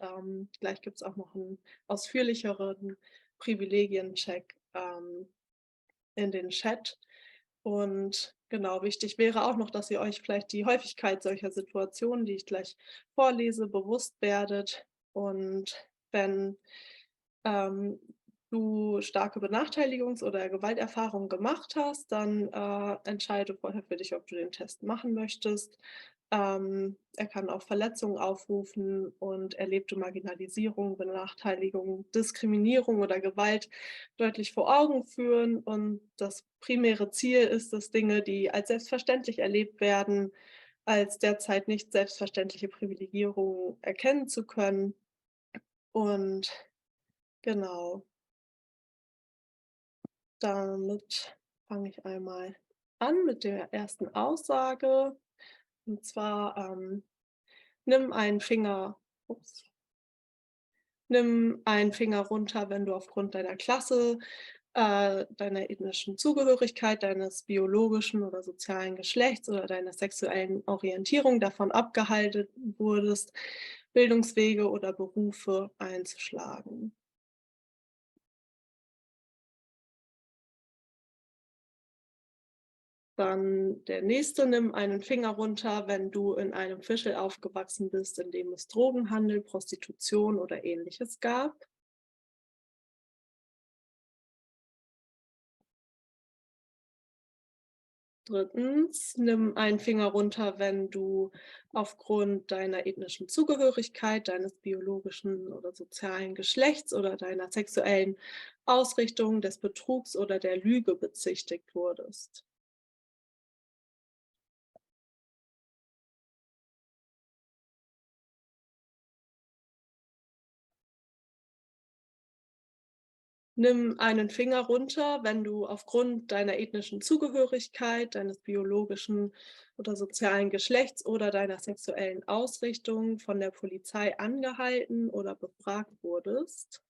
gleich gibt es auch noch einen ausführlicheren Privilegiencheck in den Chat. Und genau, wichtig wäre auch noch, dass ihr euch vielleicht die Häufigkeit solcher Situationen, die ich gleich vorlese, bewusst werdet. Und wenn du starke Benachteiligungs- oder Gewalterfahrungen gemacht hast, dann entscheide vorher für dich, ob du den Test machen möchtest. Er kann auch Verletzungen aufrufen und erlebte Marginalisierung, Benachteiligung, Diskriminierung oder Gewalt deutlich vor Augen führen. Und das primäre Ziel ist es, Dinge, die als selbstverständlich erlebt werden, als derzeit nicht selbstverständliche Privilegierung erkennen zu können. Und genau, damit fange ich einmal an mit der ersten Aussage. Und zwar nimm einen Finger runter, wenn du aufgrund deiner Klasse, deiner ethnischen Zugehörigkeit, deines biologischen oder sozialen Geschlechts oder deiner sexuellen Orientierung davon abgehalten wurdest, Bildungswege oder Berufe einzuschlagen. Dann der nächste: Nimm einen Finger runter, wenn du in einem Viertel aufgewachsen bist, in dem es Drogenhandel, Prostitution oder Ähnliches gab. Drittens: Nimm einen Finger runter, wenn du aufgrund deiner ethnischen Zugehörigkeit, deines biologischen oder sozialen Geschlechts oder deiner sexuellen Ausrichtung, des Betrugs oder der Lüge bezichtigt wurdest. Nimm einen Finger runter, wenn du aufgrund deiner ethnischen Zugehörigkeit, deines biologischen oder sozialen Geschlechts oder deiner sexuellen Ausrichtung von der Polizei angehalten oder befragt wurdest.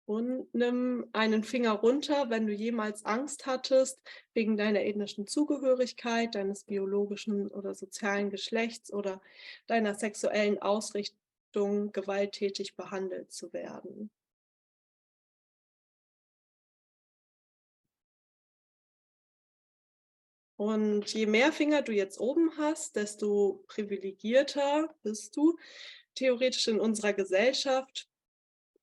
Und nimm einen Finger runter, wenn du jemals Angst hattest, wegen deiner ethnischen Zugehörigkeit, deines biologischen oder sozialen Geschlechts oder deiner sexuellen Ausrichtung gewalttätig behandelt zu werden. Und je mehr Finger du jetzt oben hast, desto privilegierter bist du theoretisch in unserer Gesellschaft.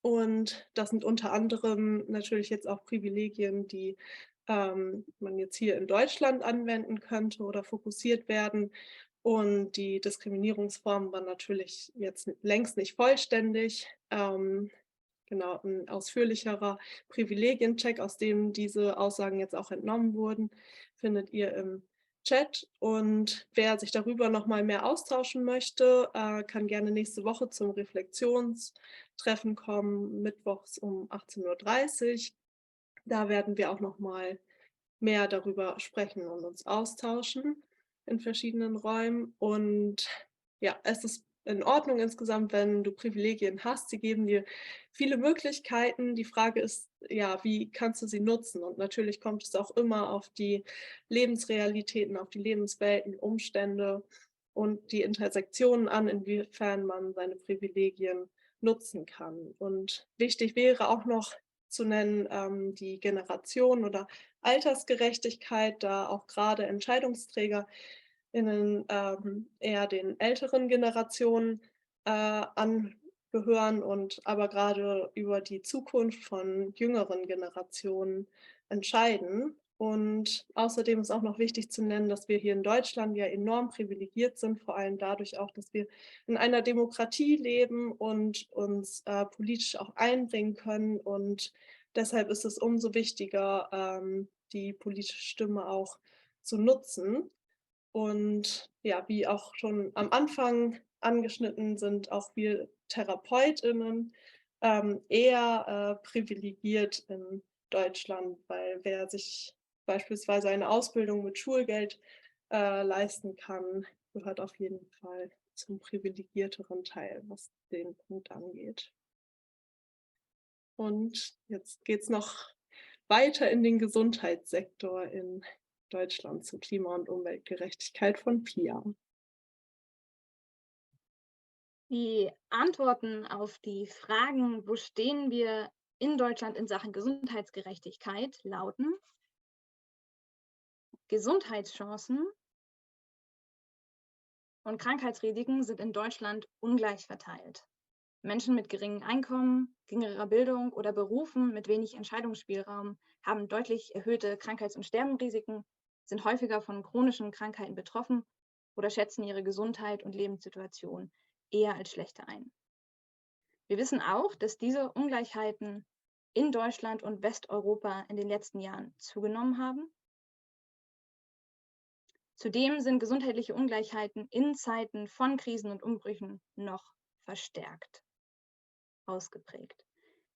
Und das sind unter anderem natürlich jetzt auch Privilegien, die man jetzt hier in Deutschland anwenden könnte oder fokussiert werden. Und die Diskriminierungsformen waren natürlich jetzt längst nicht vollständig. Genau, ein ausführlicherer Privilegiencheck, aus dem diese Aussagen jetzt auch entnommen wurden, findet ihr im Chat. Und wer sich darüber noch mal mehr austauschen möchte, kann gerne nächste Woche zum Reflexionstreffen kommen, mittwochs um 18:30 Uhr. Da werden wir auch noch mal mehr darüber sprechen und uns austauschen in verschiedenen Räumen. Und ja, es ist in Ordnung insgesamt, wenn du Privilegien hast. Sie geben dir viele Möglichkeiten. Die Frage ist, ja, wie kannst du sie nutzen? Und natürlich kommt es auch immer auf die Lebensrealitäten, auf die Lebenswelten, Umstände und die Intersektionen an, inwiefern man seine Privilegien nutzen kann. Und wichtig wäre auch noch zu nennen, die Generation oder Altersgerechtigkeit, da auch gerade EntscheidungsträgerInnen eher den älteren Generationen angehören und aber gerade über die Zukunft von jüngeren Generationen entscheiden. Und außerdem ist auch noch wichtig zu nennen, dass wir hier in Deutschland ja enorm privilegiert sind, vor allem dadurch auch, dass wir in einer Demokratie leben und uns politisch auch einbringen können. Und deshalb ist es umso wichtiger, die politische Stimme auch zu nutzen. Und ja, wie auch schon am Anfang angeschnitten, sind auch wir TherapeutInnen eher privilegiert in Deutschland, weil wer sich beispielsweise eine Ausbildung mit Schulgeld leisten kann, gehört auf jeden Fall zum privilegierteren Teil, was den Punkt angeht. Und jetzt geht es noch weiter in den Gesundheitssektor in Deutschland zu Klima- und Umweltgerechtigkeit von Pia. Die Antworten auf die Fragen, wo stehen wir in Deutschland in Sachen Gesundheitsgerechtigkeit, lauten: Gesundheitschancen und Krankheitsrisiken sind in Deutschland ungleich verteilt. Menschen mit geringem Einkommen, geringerer Bildung oder Berufen mit wenig Entscheidungsspielraum haben deutlich erhöhte Krankheits- und Sterbenrisiken, sind häufiger von chronischen Krankheiten betroffen oder schätzen ihre Gesundheit und Lebenssituation eher als schlechter ein. Wir wissen auch, dass diese Ungleichheiten in Deutschland und Westeuropa in den letzten Jahren zugenommen haben. Zudem sind gesundheitliche Ungleichheiten in Zeiten von Krisen und Umbrüchen noch verstärkt ausgeprägt.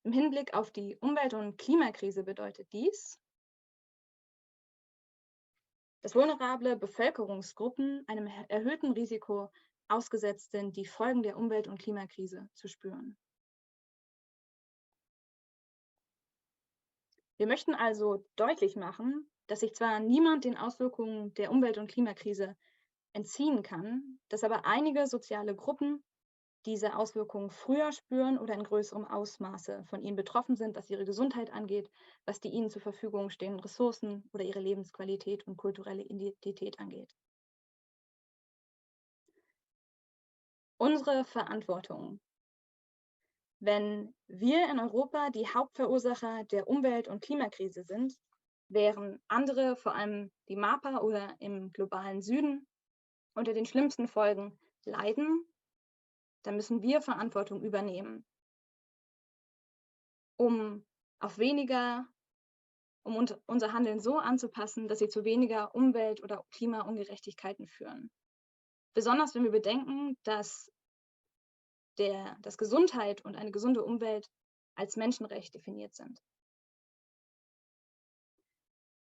Im Hinblick auf die Umwelt- und Klimakrise bedeutet dies, dass vulnerable Bevölkerungsgruppen einem erhöhten Risiko ausgesetzt sind, die Folgen der Umwelt- und Klimakrise zu spüren. Wir möchten also deutlich machen, dass sich zwar niemand den Auswirkungen der Umwelt- und Klimakrise entziehen kann, dass aber einige soziale Gruppen diese Auswirkungen früher spüren oder in größerem Ausmaße von ihnen betroffen sind, was ihre Gesundheit angeht, was die ihnen zur Verfügung stehenden Ressourcen oder ihre Lebensqualität und kulturelle Identität angeht. Unsere Verantwortung. Wenn wir in Europa die Hauptverursacher der Umwelt- und Klimakrise sind, während andere, vor allem die MAPA oder im globalen Süden, unter den schlimmsten Folgen leiden, dann müssen wir Verantwortung übernehmen, um unser Handeln so anzupassen, dass sie zu weniger Umwelt- oder Klimaungerechtigkeiten führen. Besonders wenn wir bedenken, dass Gesundheit und eine gesunde Umwelt als Menschenrecht definiert sind.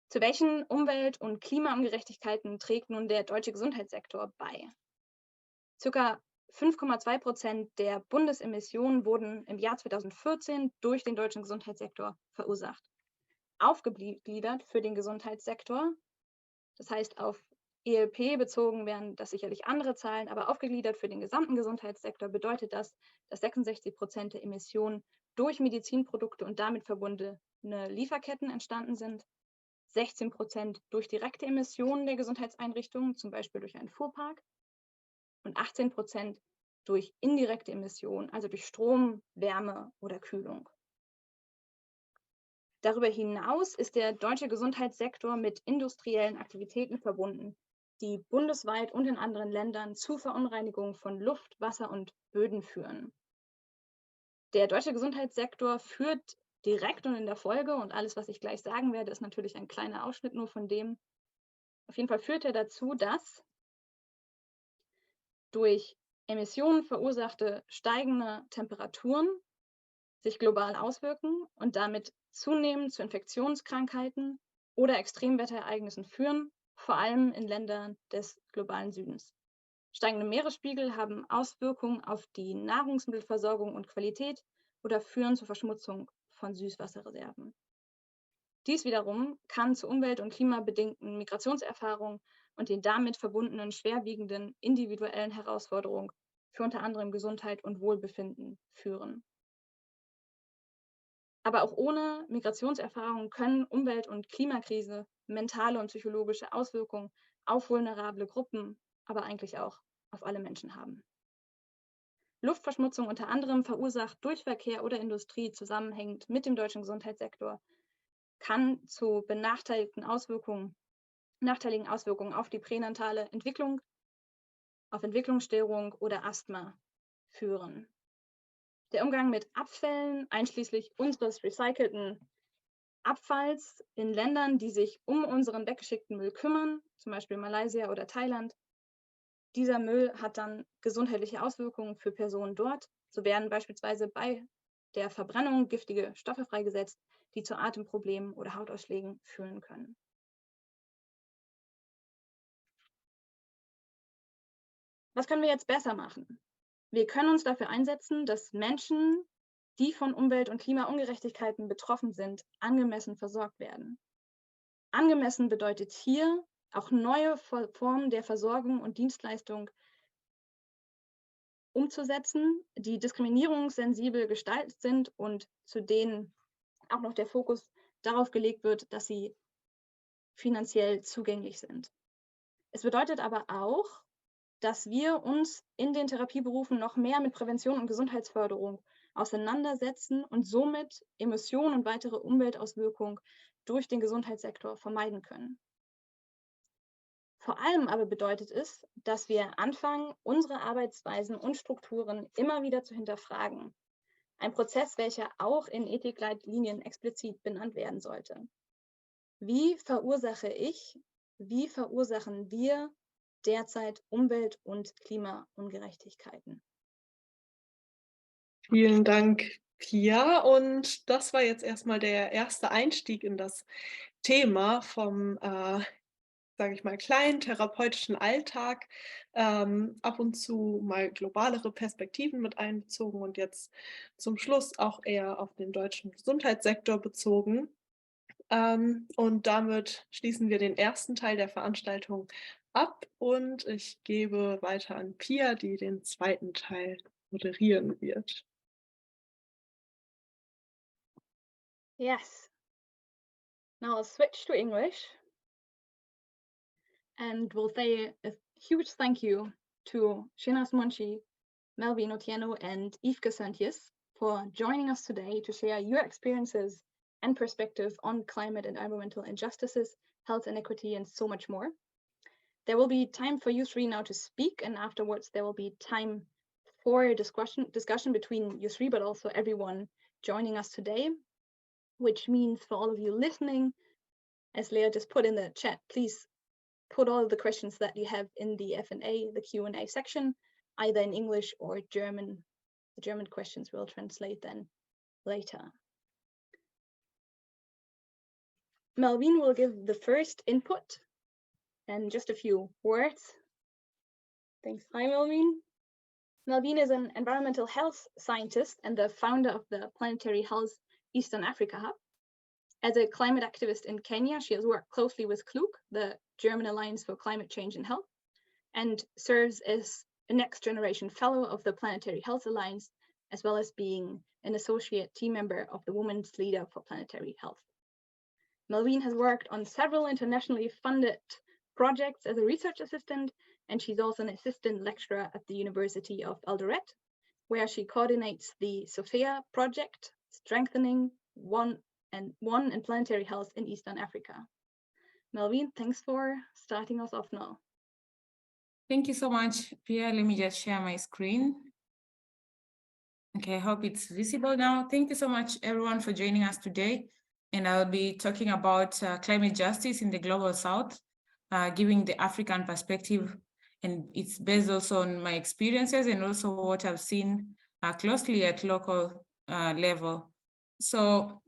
Zu welchen Umwelt- und Klimaungerechtigkeiten trägt nun der deutsche Gesundheitssektor bei? Circa 5,2% der Bundesemissionen wurden im Jahr 2014 durch den deutschen Gesundheitssektor verursacht. Aufgegliedert für den Gesundheitssektor, das heißt auf ELP bezogen wären das sicherlich andere Zahlen, aber aufgegliedert für den gesamten Gesundheitssektor bedeutet das, dass 66% der Emissionen durch Medizinprodukte und damit verbundene Lieferketten entstanden sind, 16% durch direkte Emissionen der Gesundheitseinrichtungen, zum Beispiel durch einen Fuhrpark, und 18% durch indirekte Emissionen, also durch Strom, Wärme oder Kühlung. Darüber hinaus ist der deutsche Gesundheitssektor mit industriellen Aktivitäten verbunden, die bundesweit und in anderen Ländern zu Verunreinigungen von Luft, Wasser und Böden führen. Der deutsche Gesundheitssektor führt direkt und in der Folge, und alles, was ich gleich sagen werde, ist natürlich ein kleiner Ausschnitt nur von dem, auf jeden Fall führt er dazu, dass durch Emissionen verursachte steigende Temperaturen sich global auswirken und damit zunehmend zu Infektionskrankheiten oder Extremwetterereignissen führen, vor allem in Ländern des globalen Südens. Steigende Meeresspiegel haben Auswirkungen auf die Nahrungsmittelversorgung und Qualität oder führen zur Verschmutzung von Süßwasserreserven. Dies wiederum kann zu umwelt- und klimabedingten Migrationserfahrungen und den damit verbundenen schwerwiegenden individuellen Herausforderungen für unter anderem Gesundheit und Wohlbefinden führen. Aber auch ohne Migrationserfahrungen können Umwelt- und Klimakrise mentale und psychologische Auswirkungen auf vulnerable Gruppen, aber eigentlich auch auf alle Menschen haben. Luftverschmutzung unter anderem verursacht durch Verkehr oder Industrie zusammenhängend mit dem deutschen Gesundheitssektor kann zu nachteiligen Auswirkungen auf die pränatale Entwicklung, auf Entwicklungsstörung oder Asthma führen. Der Umgang mit Abfällen, einschließlich unseres recycelten Abfalls in Ländern, die sich um unseren weggeschickten Müll kümmern, zum Beispiel Malaysia oder Thailand, dieser Müll hat dann gesundheitliche Auswirkungen für Personen dort. So werden beispielsweise bei der Verbrennung giftige Stoffe freigesetzt, die zu Atemproblemen oder Hautausschlägen führen können. Was können wir jetzt besser machen? Wir können uns dafür einsetzen, dass Menschen, die von Umwelt- und Klimaungerechtigkeiten betroffen sind, angemessen versorgt werden. Angemessen bedeutet hier auch neue Formen der Versorgung und Dienstleistung umzusetzen, die diskriminierungssensibel gestaltet sind und zu denen auch noch der Fokus darauf gelegt wird, dass sie finanziell zugänglich sind. Es bedeutet aber auch, dass wir uns in den Therapieberufen noch mehr mit Prävention und Gesundheitsförderung auseinandersetzen und somit Emissionen und weitere Umweltauswirkungen durch den Gesundheitssektor vermeiden können. Vor allem aber bedeutet es, dass wir anfangen, unsere Arbeitsweisen und Strukturen immer wieder zu hinterfragen. Ein Prozess, welcher auch in Ethikleitlinien explizit benannt werden sollte. Wie verursachen wir derzeit Umwelt- und Klimaungerechtigkeiten? Vielen Dank, Pia. Und das war jetzt erstmal der erste Einstieg in das Thema vom, sage ich mal, kleinen therapeutischen Alltag, ab und zu mal globalere Perspektiven mit einbezogen und jetzt zum Schluss auch eher auf den deutschen Gesundheitssektor bezogen. Und damit schließen wir den ersten Teil der Veranstaltung ab und ich gebe weiter an Pia, die den zweiten Teil moderieren wird. Yes. Now I'll switch to English and we'll say a huge thank you to Shenaz Munshi, Melvine Otieno, and Iefke Söntjens for joining us today to share your experiences and perspective on climate and environmental injustices, health inequity, and so much more. There will be time for you three now to speak, and afterwards there will be time for a discussion between you three, but also everyone joining us today, which means for all of you listening, as Leah just put in the chat, please put all the questions that you have in the F&A, the Q&A section, either in English or German. The German questions we'll translate then later. Melvine will give the first input and just a few words. Thanks. Hi, Melvine. Melvine is an environmental health scientist and the founder of the Planetary Health Eastern Africa Hub. As a climate activist in Kenya, she has worked closely with KLUK, the German Alliance for Climate Change and Health, and serves as a next generation fellow of the Planetary Health Alliance, as well as being an associate team member of the Women's Leader for Planetary Health. Melvine has worked on several internationally funded projects as a research assistant, and she's also an assistant lecturer at the University of Eldoret, where she coordinates the SOPHIA project, strengthening one and planetary health in Eastern Africa. Melvine, thanks for starting us off now. Thank you so much, Pia. Let me just share my screen. Okay, I hope it's visible now. Thank you so much, everyone, for joining us today. And I'll be talking about climate justice in the Global South, giving the African perspective. And it's based also on my experiences and also what I've seen closely at local level. So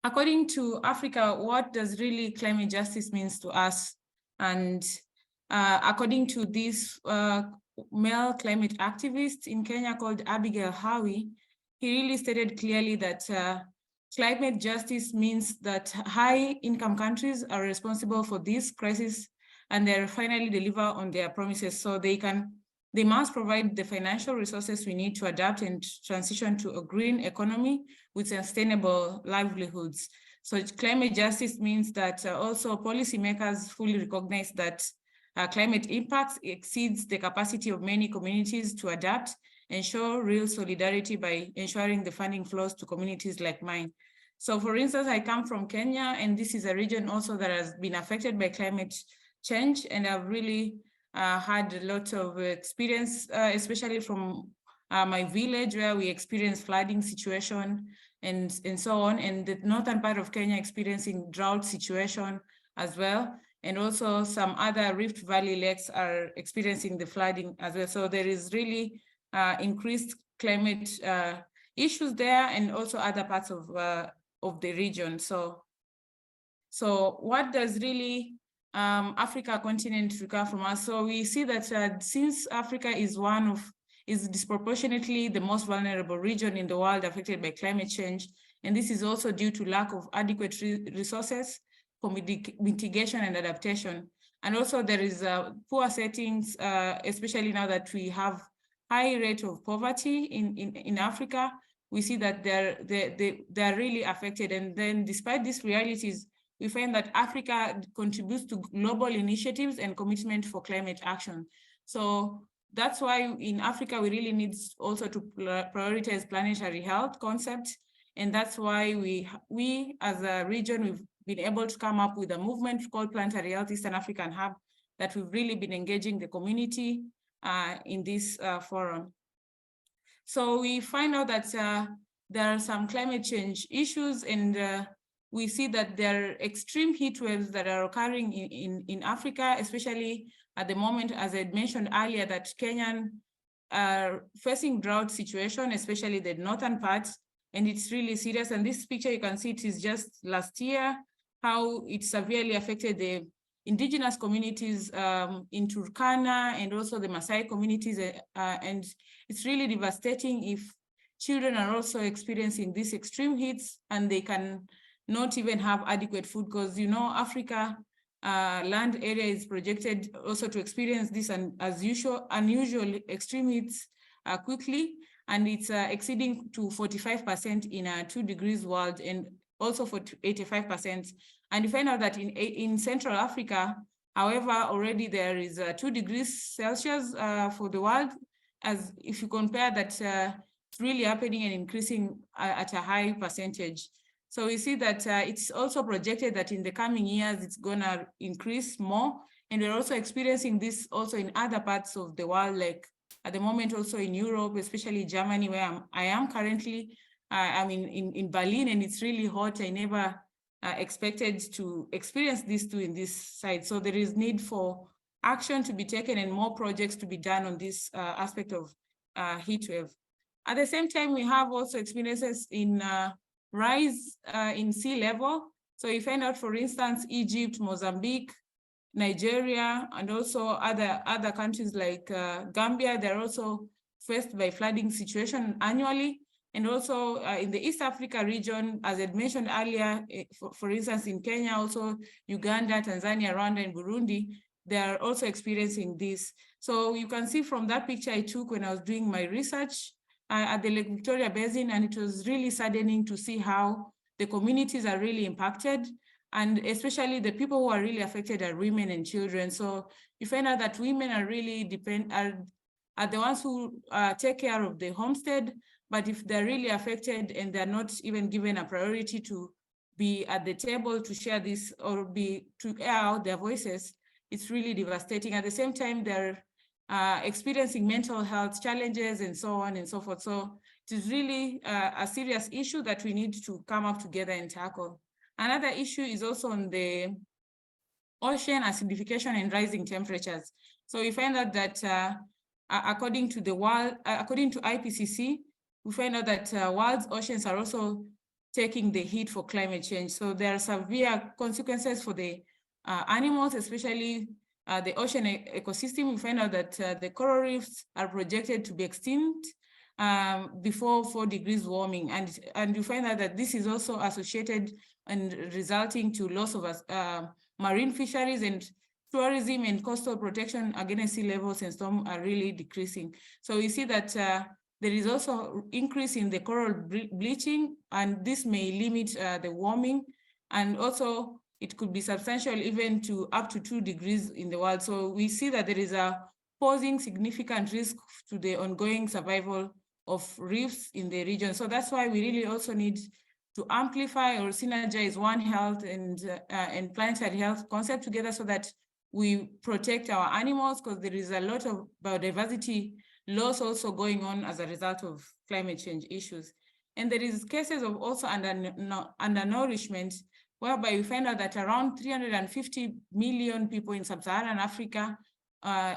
according to Africa, what does really climate justice means to us? And according to this male climate activist in Kenya called Abigail Howie, he really stated clearly that climate justice means that high-income countries are responsible for this crisis and they finally deliver on their promises, so they must provide the financial resources we need to adapt and transition to a green economy with sustainable livelihoods. So climate justice means that also policymakers fully recognize that climate impacts exceeds the capacity of many communities to adapt and show real solidarity by ensuring the funding flows to communities like mine. So for instance, I come from Kenya, and this is a region also that has been affected by climate change, and I've really had a lot of experience, especially from my village where we experienced flooding situation and so on, and the northern part of Kenya experiencing drought situation as well. And also some other Rift Valley lakes are experiencing the flooding as well. So there is really increased climate issues there, and also other parts of the region. So what does really Africa continent require from us? So we see that since Africa is disproportionately the most vulnerable region in the world affected by climate change, and this is also due to lack of adequate resources for mitigation and adaptation. And also there is poor settings, especially now that we have high rate of poverty in Africa. We see that they're really affected. And then despite these realities, we find that Africa contributes to global initiatives and commitment for climate action. So that's why in Africa, we really need also to prioritize planetary health concepts. And that's why we as a region, we've been able to come up with a movement called Planetary Health Eastern African Hub, that we've really been engaging the community in this forum. So we find out that there are some climate change issues, and we see that there are extreme heat waves that are occurring in Africa, especially at the moment, as I mentioned earlier, that Kenyan are facing drought situation, especially the northern parts, and it's really serious. And this picture, you can see it is just last year, how it severely affected the indigenous communities in Turkana and also the Maasai communities, and it's really devastating if children are also experiencing these extreme heats and they can not even have adequate food, because Africa land area is projected also to experience this unusual extreme heats quickly, and it's exceeding to 45% in a 2 degrees world, and also for 85%. And you find out that in Central Africa, however, already there is 2 degrees Celsius for the world, as if you compare that, it's really happening and increasing at a high percentage. So we see that it's also projected that in the coming years, it's gonna increase more. And we're also experiencing this also in other parts of the world, like at the moment also in Europe, especially Germany, where I am currently. I'm in Berlin, and it's really hot. I never expected to experience this too in this side. So there is need for action to be taken and more projects to be done on this aspect of heat wave. At the same time, we have also experiences in rise in sea level. So you find out, for instance, Egypt, Mozambique, Nigeria, and also other countries like Gambia, they're also faced by flooding situation annually. And also in the East Africa region, as I mentioned earlier, for instance, in Kenya, also Uganda, Tanzania, Rwanda, and Burundi, they are also experiencing this. So you can see from that picture I took when I was doing my research at the Lake Victoria Basin, and it was really saddening to see how the communities are really impacted. And especially the people who are really affected are women and children. So you find out that women are really are the ones who take care of the homestead. But if they're really affected and they're not even given a priority to be at the table to share this or to air out their voices, it's really devastating. At the same time, they're experiencing mental health challenges and so on and so forth. So it is really a serious issue that we need to come up together and tackle. Another issue is also on the ocean acidification and rising temperatures. So we find out that according to IPCC, we find out that world's oceans are also taking the hit for climate change. So there are severe consequences for the animals, especially the ocean ecosystem. We find out that the coral reefs are projected to be extinct before 4 degrees warming. And you find out that this is also associated and resulting to loss of marine fisheries, and tourism and coastal protection against sea levels and storm are really decreasing. So we see that there is also increase in the coral bleaching, and this may limit the warming, and also it could be substantial even to up to 2 degrees in the world. So we see that there is a posing significant risk to the ongoing survival of reefs in the region. So that's why we really also need to amplify or synergize One Health and planetary health concept together so that we protect our animals, because there is a lot of biodiversity loss also going on as a result of climate change issues. And there is cases of also undernourishment, whereby we find out that around 350 million people in sub-Saharan Africa,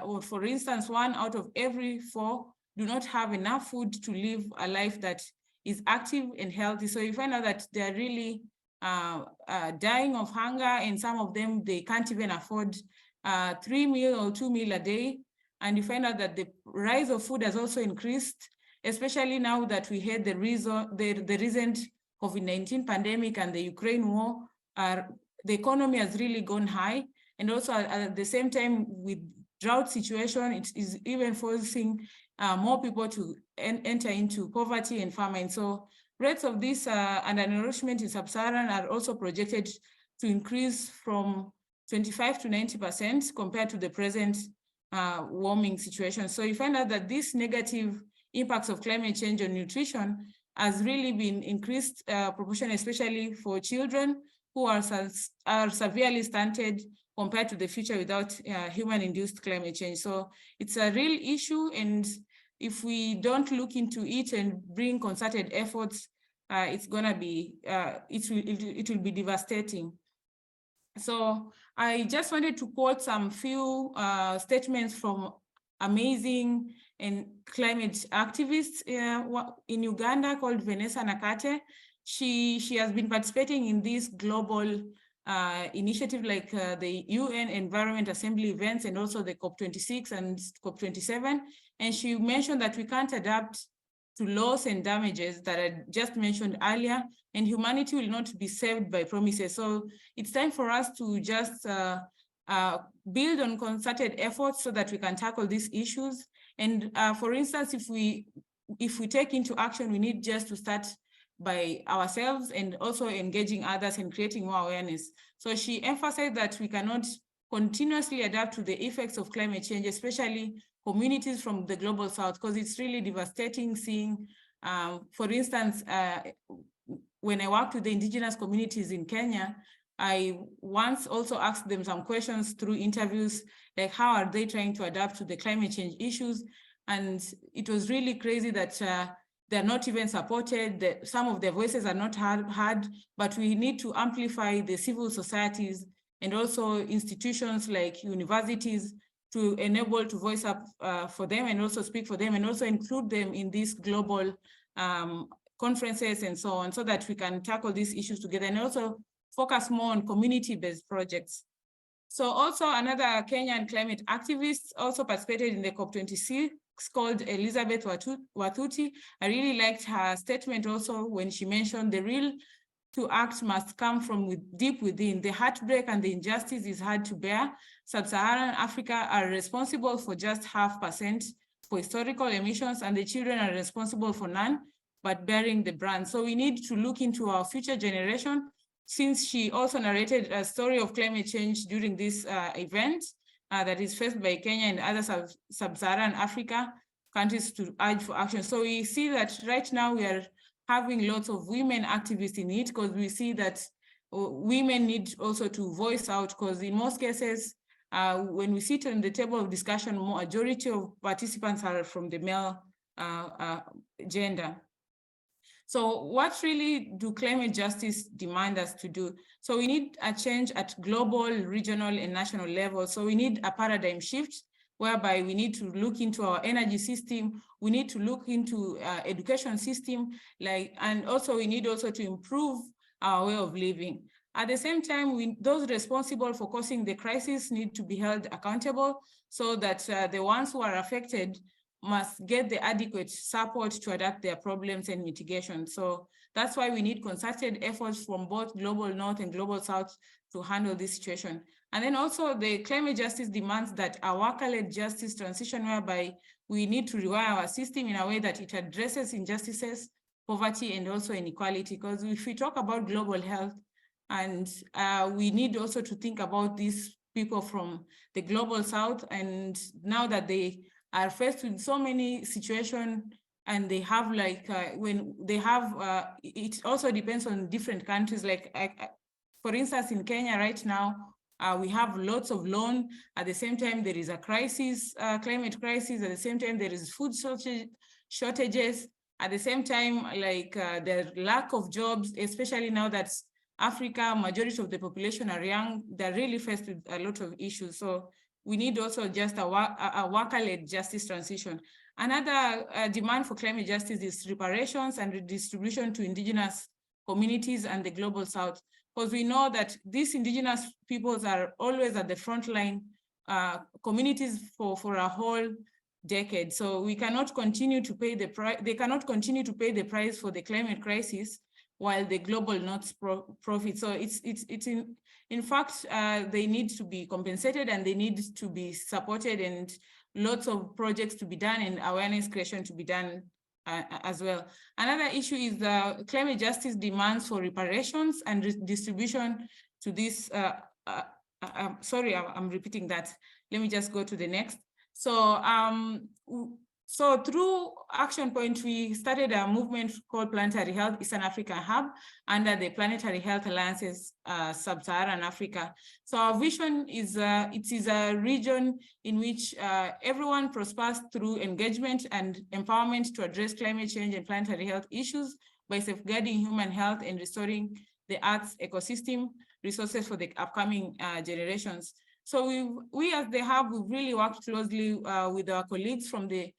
or for instance, 1 out of every 4 do not have enough food to live a life that is active and healthy. So you find out that they're really dying of hunger, and some of them, they can't even afford 3 meals or 2 meals a day. And you find out that the rise of food has also increased, especially now that we had the recent COVID-19 pandemic and the Ukraine war. The economy has really gone high. And also at the same time, with drought situation, it is even forcing more people to enter into poverty and famine. So rates of this undernourishment in sub-Saharan are also projected to increase from 25 to 90% compared to the present warming situation. So you find out that these negative impacts of climate change on nutrition has really been increased proportion, especially for children who are severely stunted compared to the future without human-induced climate change. So it's a real issue, and if we don't look into it and bring concerted efforts, it's gonna be, it will be devastating. So I just wanted to quote some few statements from amazing and climate activists in Uganda called Vanessa Nakate. She has been participating in this global initiative like the UN Environment Assembly events and also the COP26 and COP27. And she mentioned that we can't adapt to loss and damages that I just mentioned earlier, and humanity will not be saved by promises. So it's time for us to just build on concerted efforts so that we can tackle these issues. And for instance, if we take into action, we need just to start by ourselves and also engaging others and creating more awareness. So she emphasized that we cannot continuously adapt to the effects of climate change, especially communities from the global south, because it's really devastating seeing, for instance, when I worked with the indigenous communities in Kenya, I once also asked them some questions through interviews, like how are they trying to adapt to the climate change issues? And it was really crazy that they're not even supported, some of their voices are not heard, but we need to amplify the civil societies and also institutions like universities to enable to voice up for them and also speak for them and also include them in these global conferences and so on, so that we can tackle these issues together and also focus more on community-based projects. So also another Kenyan climate activist also participated in the COP26 called Elizabeth Wathuti. I really liked her statement also when she mentioned the will to act must come from deep within. The heartbreak and the injustice is hard to bear. Sub-Saharan Africa are responsible for just 0.5% for historical emissions, and the children are responsible for none, but bearing the brunt. So we need to look into our future generation, since she also narrated a story of climate change during this event that is faced by Kenya and other sub-Saharan Africa countries to urge for action. So we see that right now we are having lots of women activists in it, because we see that women need also to voice out, because in most cases, when we sit on the table of discussion, majority of participants are from the male gender. So what really do climate justice demand us to do? So we need a change at global, regional, and national level. So we need a paradigm shift whereby we need to look into our energy system, we need to look into education system, and also we need also to improve our way of living. At the same time, those responsible for causing the crisis need to be held accountable so that the ones who are affected must get the adequate support to adapt their problems and mitigation. So that's why we need concerted efforts from both global north and global south to handle this situation. And then also the climate justice demands that a worker-led justice transition whereby we need to rewire our system in a way that it addresses injustices, poverty, and also inequality. Because if we talk about global health, and we need also to think about these people from the global south, and now that they are faced with so many situations, and they have when they have, it also depends on different countries. For instance, in Kenya right now, we have lots of loan. At the same time, there is a crisis, climate crisis. At the same time, there is food shortages. At the same time, the lack of jobs, especially now that Africa, majority of the population are young, they're really faced with a lot of issues. So we need also just a worker-led justice transition. Another demand for climate justice is reparations and redistribution to indigenous communities and the global south, because we know that these indigenous peoples are always at the front line communities for a whole decade. So we cannot continue to pay the price. They cannot continue to pay the price for the climate crisis while the global north profit. So in fact, they need to be compensated and they need to be supported, and lots of projects to be done and awareness creation to be done as well. Another issue is the climate justice demands for reparations and redistribution to this. Sorry, I'm repeating that. Let me just go to the next. So through Action Point, we started a movement called Planetary Health Eastern Africa Hub under the Planetary Health Alliance's Sub-Saharan Africa. So our vision is it is a region in which everyone prospers through engagement and empowerment to address climate change and planetary health issues by safeguarding human health and restoring the Earth's ecosystem resources for the upcoming generations. So we as the Hub, we've really worked closely with our colleagues from the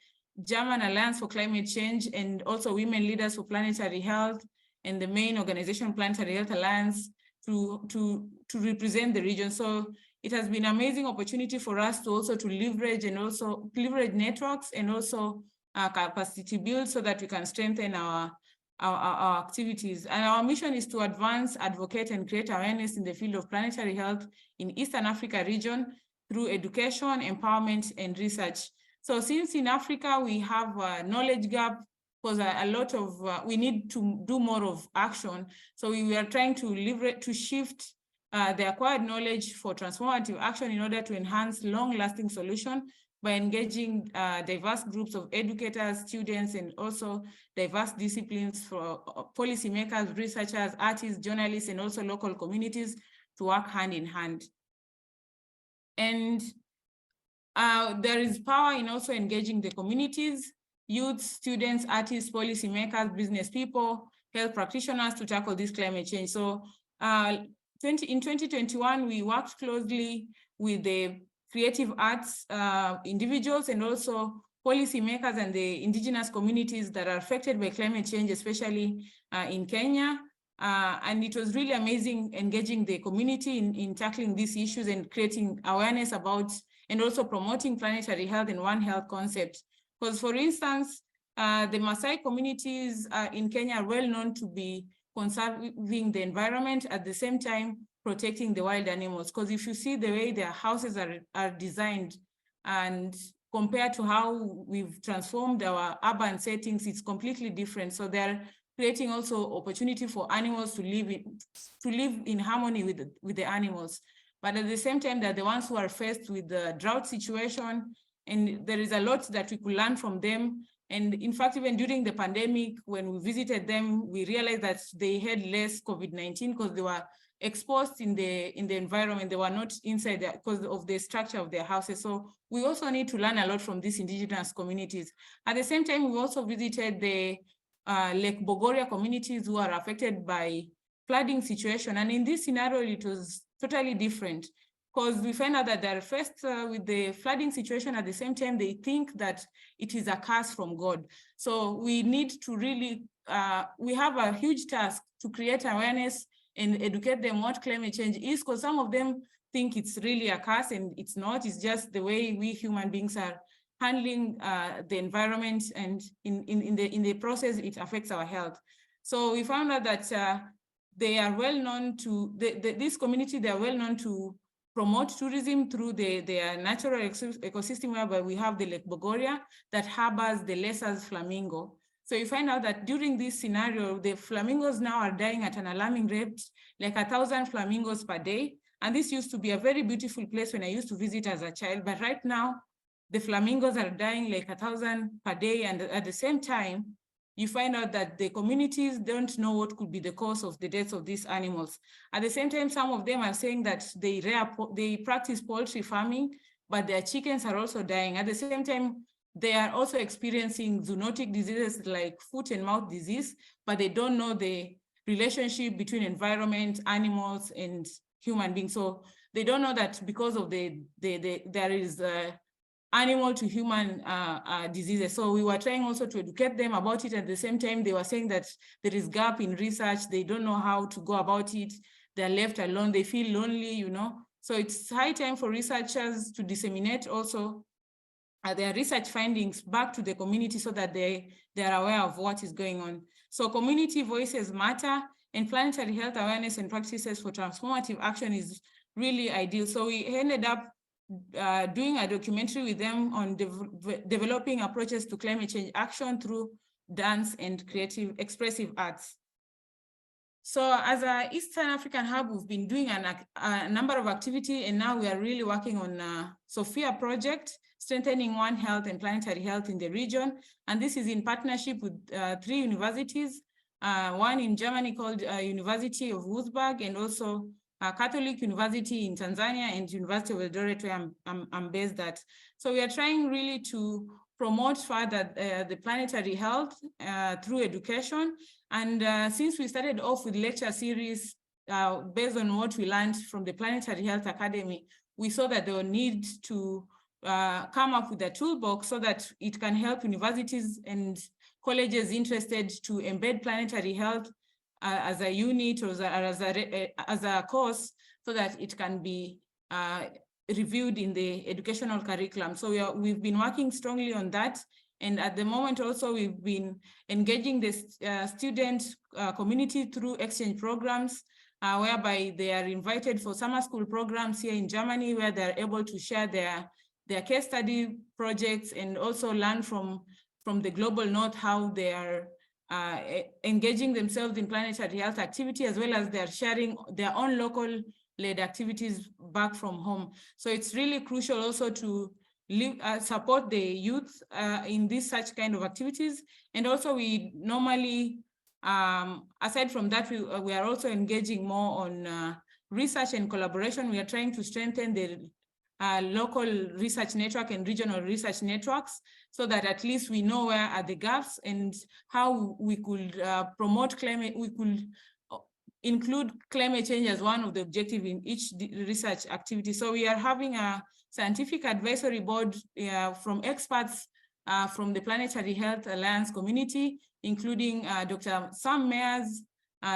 German Alliance for Climate Change and also Women Leaders for Planetary Health and the main organization Planetary Health Alliance to represent the region. So it has been an amazing opportunity for us to also leverage networks and also capacity build so that we can strengthen our activities. And our mission is to advance, advocate, and create awareness in the field of planetary health in Eastern Africa region through education, empowerment, and research. So since in Africa, we have a knowledge gap, because a lot of, we need to do more of action. So we are trying to shift the acquired knowledge for transformative action in order to enhance long-lasting solution by engaging diverse groups of educators, students, and also diverse disciplines for policymakers, researchers, artists, journalists, and also local communities to work hand in hand. And there is power in also engaging the communities, youth, students, artists, policymakers, business people, health practitioners to tackle this climate change. So in 2021, we worked closely with the creative arts individuals and also policymakers and the indigenous communities that are affected by climate change, especially in Kenya. And it was really amazing engaging the community in tackling these issues and creating awareness about and also promoting planetary health and One Health concept. Because for instance, the Maasai communities in Kenya are well known to be conserving the environment, at the same time protecting the wild animals. Because if you see the way their houses are designed and compared to how we've transformed our urban settings, it's completely different. So they're creating also opportunity for animals to live in harmony with the animals. But at the same time, they're the ones who are faced with the drought situation, and there is a lot that we could learn from them. And in fact, even during the pandemic, when we visited them, we realized that they had less COVID-19 because they were exposed in the environment. They were not inside there because of the structure of their houses. So we also need to learn a lot from these indigenous communities. At the same time, we also visited the Lake Bogoria communities who are affected by flooding situation. And in this scenario, it was totally different, because we find out that they're faced with the flooding situation. At the same time, they think that it is a curse from God. So we need to really, we have a huge task to create awareness and educate them what climate change is, because some of them think it's really a curse, and it's not. It's just the way we human beings are handling the environment, and in the process, it affects our health. So we found out that they are well known to, this community, they are well known to promote tourism through their natural ecosystem, whereby we have the Lake Bogoria that harbors the Lesa's flamingo. So you find out that during this scenario, the flamingos now are dying at an alarming rate, like 1,000 flamingos per day. And this used to be a very beautiful place when I used to visit as a child. But right now, the flamingos are dying like 1,000 per day. And at the same time, you find out that the communities don't know what could be the cause of the deaths of these animals. At the same time, some of them are saying that they practice poultry farming, but their chickens are also dying. At the same time, they are also experiencing zoonotic diseases like foot and mouth disease, but they don't know the relationship between environment, animals, and human beings. So they don't know that because of there is animal to human diseases. So we were trying also to educate them about it. At the same time, they were saying that there is gap in research. They don't know how to go about it. They're left alone. They feel lonely, you know. So it's high time for researchers to disseminate also their research findings back to the community so that they are aware of what is going on. So community voices matter, and planetary health awareness and practices for transformative action is really ideal. So we ended up doing a documentary with them on developing approaches to climate change action through dance and creative expressive arts. So as an Eastern African hub, we've been doing a number of activities, and now we are really working on a Sophia project, strengthening One Health and planetary health in the region. And this is in partnership with 3 universities, one in Germany called University of Würzburg, and also Catholic University in Tanzania, and University of Eldoret, where I'm based at. So we are trying really to promote further the planetary health through education. And since we started off with lecture series based on what we learned from the Planetary Health Academy, we saw that there was need to come up with a toolbox so that it can help universities and colleges interested to embed planetary health as a unit or as a course, so that it can be reviewed in the educational curriculum. So we've been working strongly on that. And at the moment also, we've been engaging the student community through exchange programs, whereby they are invited for summer school programs here in Germany, where they're able to share their case study projects and also learn from the global north how they are engaging themselves in planetary health activity, as well as they're sharing their own local-led activities back from home. So it's really crucial also to support the youth in these such kind of activities. And also we normally, aside from that, we are also engaging more on research and collaboration. We are trying to strengthen the local research network and regional research networks, so that at least we know where are the gaps and how we could promote climate, we could include climate change as one of the objectives in each research activity. So we are having a scientific advisory board from experts from the Planetary Health Alliance community, including Dr. Sam Meyers,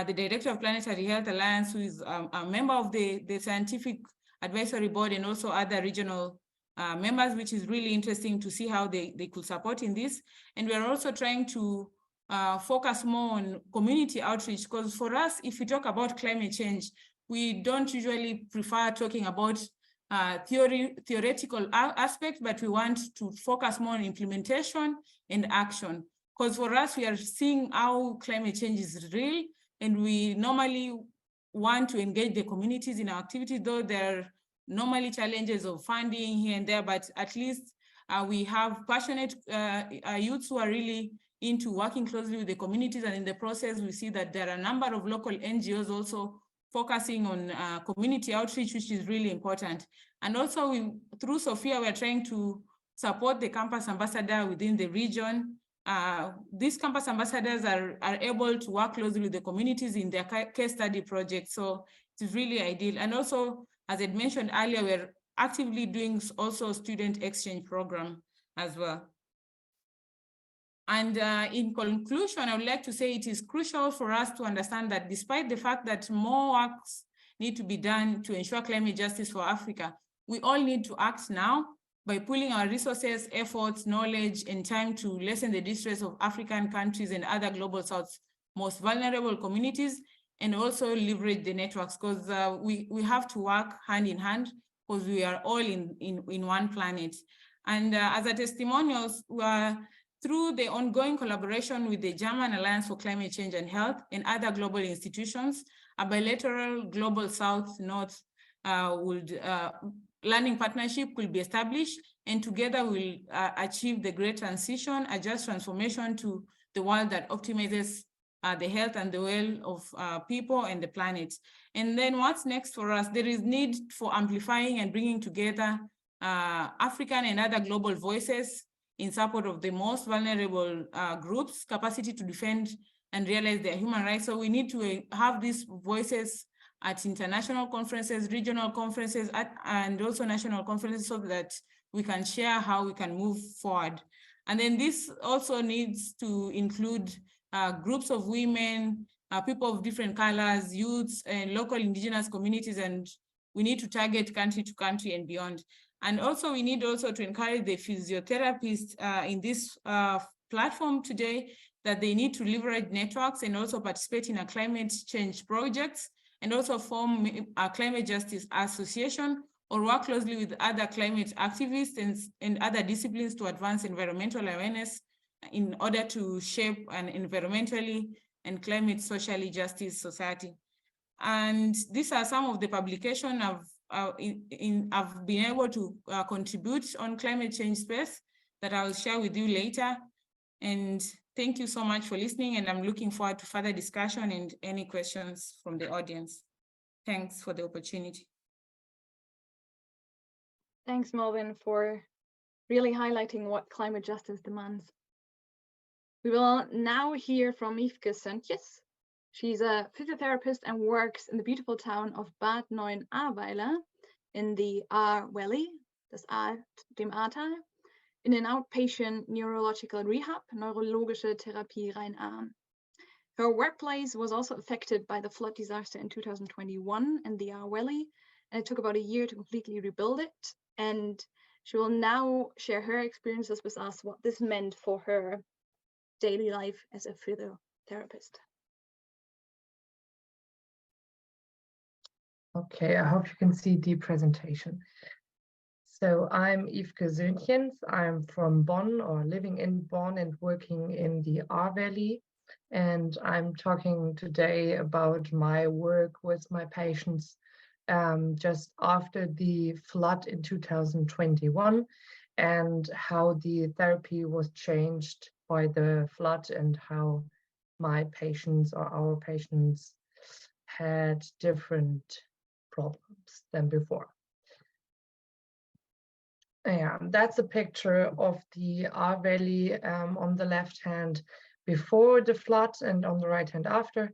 the director of Planetary Health Alliance, who is a member of the scientific advisory board, and also other regional members, which is really interesting to see how they could support in this. And we are also trying to focus more on community outreach, because for us, if we talk about climate change, we don't usually prefer talking about theoretical aspects, but we want to focus more on implementation and action. Because for us, we are seeing how climate change is real, and we normally want to engage the communities in our activities, though there are normally challenges of funding here and there, but at least we have passionate youths who are really into working closely with the communities. And in the process, we see that there are a number of local NGOs also focusing on community outreach, which is really important. And also through Sophia, we're trying to support the campus ambassador within the region. These campus ambassadors are able to work closely with the communities in their case study projects. So it's really ideal. And also, as I mentioned earlier, we're actively doing also student exchange program as well. And in conclusion, I would like to say it is crucial for us to understand that despite the fact that more works need to be done to ensure climate justice for Africa, we all need to act now by pooling our resources, efforts, knowledge, and time to lessen the distress of African countries and other global South's most vulnerable communities, and also leverage the networks, because we have to work hand in hand, because we are all in one planet. And as a testimonials, through the ongoing collaboration with the German Alliance for Climate Change and Health and other global institutions, a bilateral global South-North learning partnership will be established, and together we'll achieve the great transition, a just transformation to the world that optimizes the health and the well of people and the planet. And then what's next for us? There is need for amplifying and bringing together African and other global voices in support of the most vulnerable groups' capacity to defend and realize their human rights. So we need to have these voices at international conferences, regional conferences, and also national conferences, so that we can share how we can move forward. And then this also needs to include groups of women, people of different colors, youths, and local indigenous communities, and we need to target country to country and beyond. And also we need also to encourage the physiotherapists in this platform today, that they need to leverage networks and also participate in a climate change projects, and also form a climate justice association, or work closely with other climate activists and other disciplines to advance environmental awareness in order to shape an environmentally and climate socially justice society. And these are some of the publications I've been able to contribute on climate change space that I'll share with you later. And thank you so much for listening, and I'm looking forward to further discussion and any questions from the audience. Thanks for the opportunity. Thanks, Melvine, for really highlighting what climate justice demands. We will now hear from Iefke Söntjens. She's a physiotherapist and works in the beautiful town of Bad Neuenahr-Weiler in the Ahr Valley, dem Ahrtal, in an outpatient neurological rehab, neurologische Therapie Rhein-Ahr. Her workplace was also affected by the flood disaster in 2021 in the Ahr Valley, and it took about a year to completely rebuild it. And she will now share her experiences with us, what this meant for her daily life as a physiotherapist. Okay, I hope you can see the presentation. So I'm Iefke Söntjens. I'm from Bonn, or living in Bonn and working in the Ahr Valley. And I'm talking today about my work with my patients just after the flood in 2021, and how the therapy was changed by the flood, and how my patients, or our patients, had different problems than before. Yeah, that's a picture of the Ahr Valley on the left hand before the flood, and on the right hand after.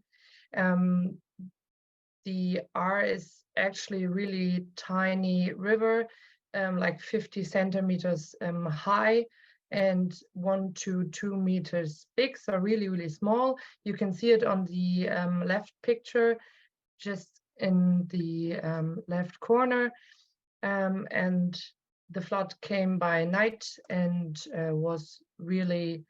The Ahr is actually a really tiny river, like 50 centimeters high and 1 to 2 meters big, so really, really small. You can see it on the left picture, just in the left corner. And the flood came by night and was really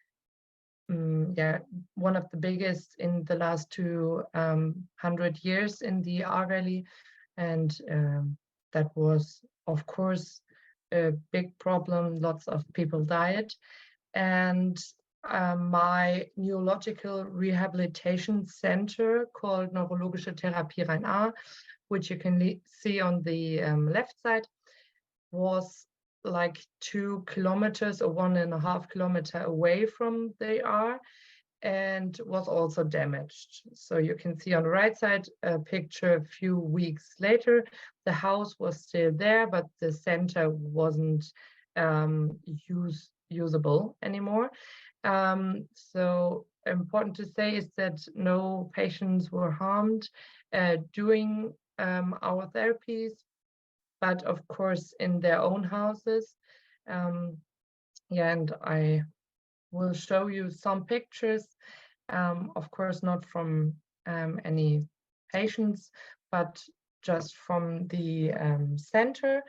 one of the biggest in the last 200 years in the Ahr Valley. And that was, of course, a big problem. Lots of people died. And my neurological rehabilitation center, called Neurologische Therapie Rhein-Ahr, which you can see on the left side, was like 2 kilometers or 1.5 kilometers away from the Ahr. and was also damaged. So you can see on the right side a picture a few weeks later. The house was still there, but the center wasn't usable anymore. So important to say is that no patients were harmed doing our therapies, but of course in their own houses. Yeah, and I will show you some pictures, of course not from any patients, but just from the center.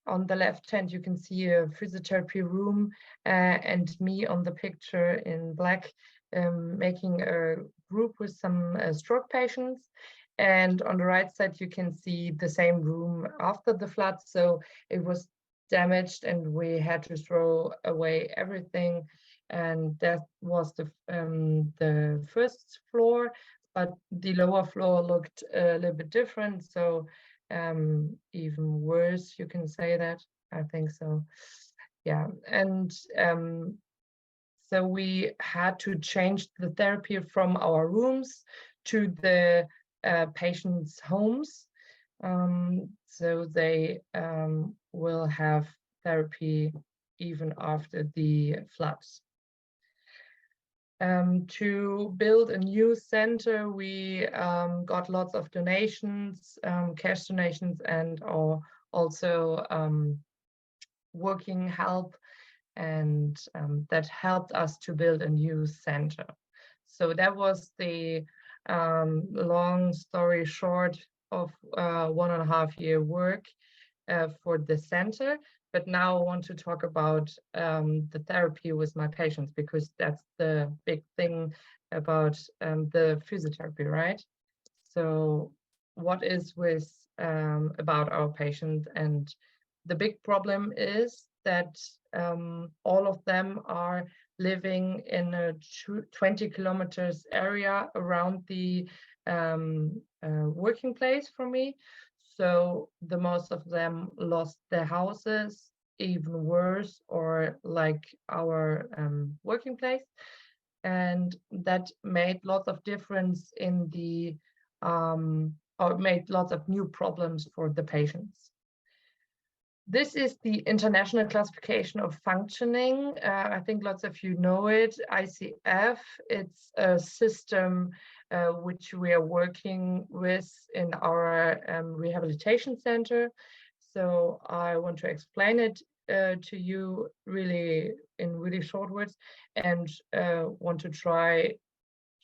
On the left hand, you can see a physiotherapy room and me on the picture in black, making a group with some stroke patients. And on the right side, you can see the same room after the flood. So it was damaged and we had to throw away everything. And that was the first floor, but the lower floor looked a little bit different. So even worse, you can say that. I think so. Yeah, and so we had to change the therapy from our rooms to the patients' homes. So they will have therapy even after the floods. To build a new center, we got lots of donations, cash donations, and also working help, and that helped us to build a new center. So that was the long story short of 1.5 year work for the center. But now I want to talk about the therapy with my patients, because that's the big thing about the physiotherapy, right? So what is with about our patients? And the big problem is that all of them are living in a 20 kilometers area around the working place for me. So the most of them lost their houses, even worse, or like our working place. And that made lots of difference in the, or made lots of new problems for the patients. This is the International Classification of Functioning. I think lots of you know it, ICF. It's a system which we are working with in our rehabilitation center. So I want to explain it to you in really short words, and want to try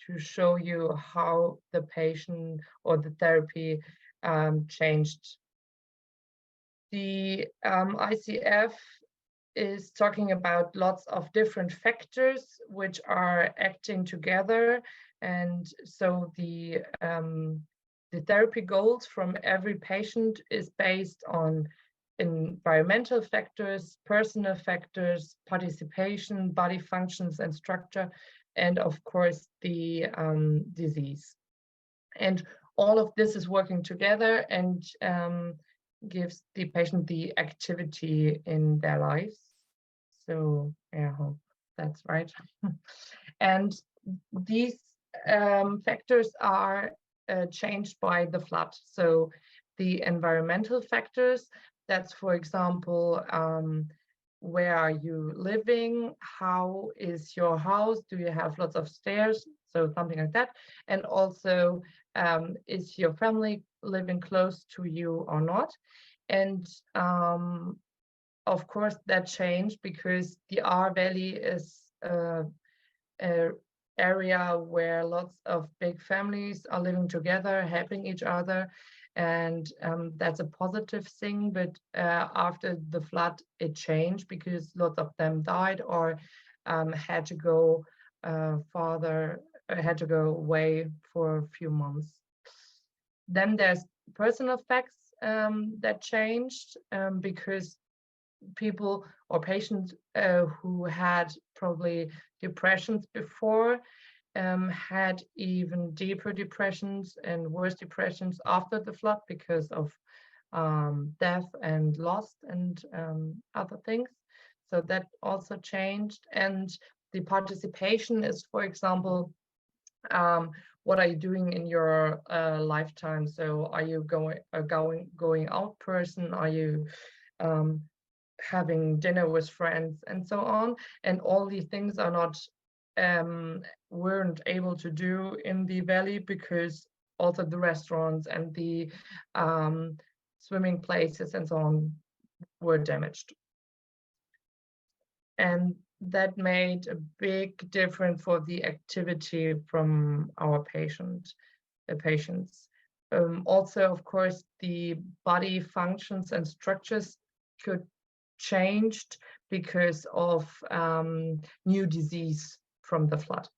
to show you how the patient or the therapy changed. The ICF is talking about lots of different factors which are acting together, and so the therapy goals from every patient is based on environmental factors, personal factors, participation, body functions and structure, and of course the disease. And all of this is working together and gives the patient the activity in their lives. So yeah, I hope that's right. And these factors are changed by the flood. So the environmental factors, that's for example, where are you living? How is your house? Do you have lots of stairs? So something like that. And also, is your family living close to you or not? And of course, that changed because the R Valley is an area where lots of big families are living together, helping each other. And that's a positive thing. But after the flood, it changed because lots of them died or had to go had to go away for a few months. Then there's personal facts that changed because people or patients who had probably depressions before had even deeper depressions and worse depressions after the flood because of death and loss and other things. So that also changed. And the participation is, for example, what are you doing in your lifetime? So are you going out person? Are you having dinner with friends and so on? And all these things are not weren't able to do in the valley because also the restaurants and the swimming places and so on were damaged. And that made a big difference for the activity from our patients. Also, of course, the body functions and structures could changed because of new disease from the flood.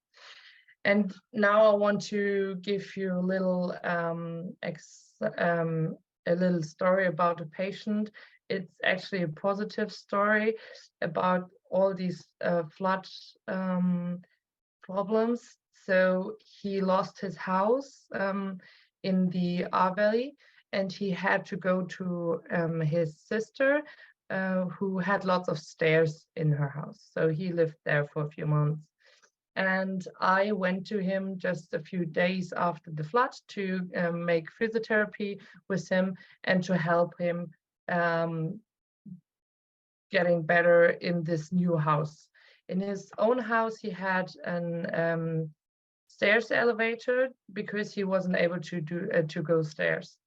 And now I want to give you a little story about a patient. It's actually a positive story about all these flood problems. So he lost his house in the Ahr Valley, and he had to go to his sister, who had lots of stairs in her house. So he lived there for a few months. And I went to him just a few days after the flood to make physiotherapy with him and to help him getting better in this new house. In his own house, he had an stairs elevator because he wasn't able to go stairs.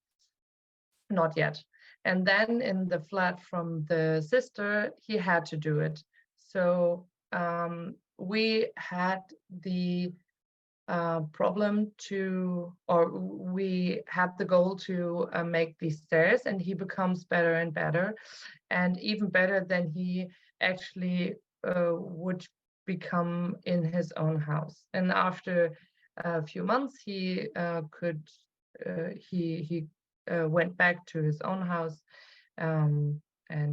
Not yet. And then in the flat from the sister, he had to do it. So we had the problem we had the goal to make these stairs, and he becomes better and better, and even better than he actually would become in his own house. And after a few months, he went back to his own house, and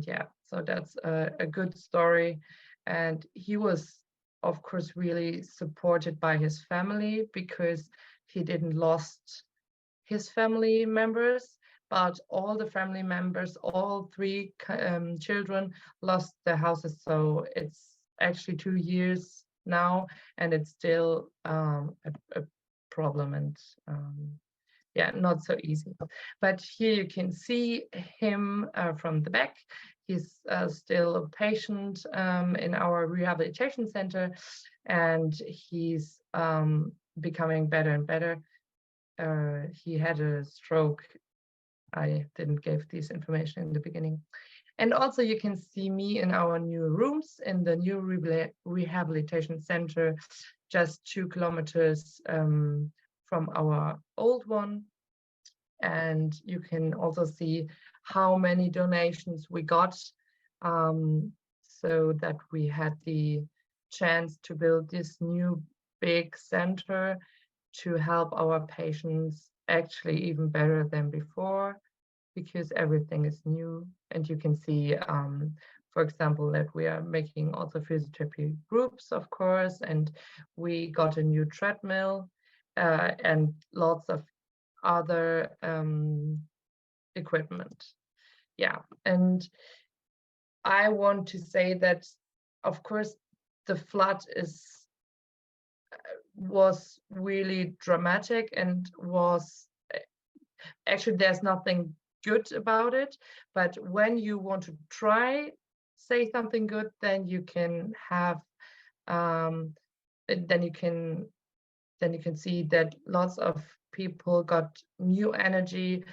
yeah, so that's a good story. And he was, of course, really supported by his family because he didn't lost his family members, but all the family members, all three children lost their houses. So it's actually 2 years now, and it's still a problem, and yeah, not so easy. But here you can see him from the back. He's still a patient in our rehabilitation center, and he's becoming better and better. He had a stroke. I didn't give this information in the beginning. And also you can see me in our new rooms in the new rehabilitation center, just 2 kilometers from our old one. And you can also see how many donations we got, so that we had the chance to build this new big center to help our patients actually even better than before, because everything is new. And you can see, for example, that we are making also physiotherapy groups, of course, and we got a new treadmill and lots of other equipment. Yeah, and I want to say that, of course, the flood was really dramatic and was actually, there's nothing good about it, but when you want to say something good, then you can have then you can see that lots of people got new energy,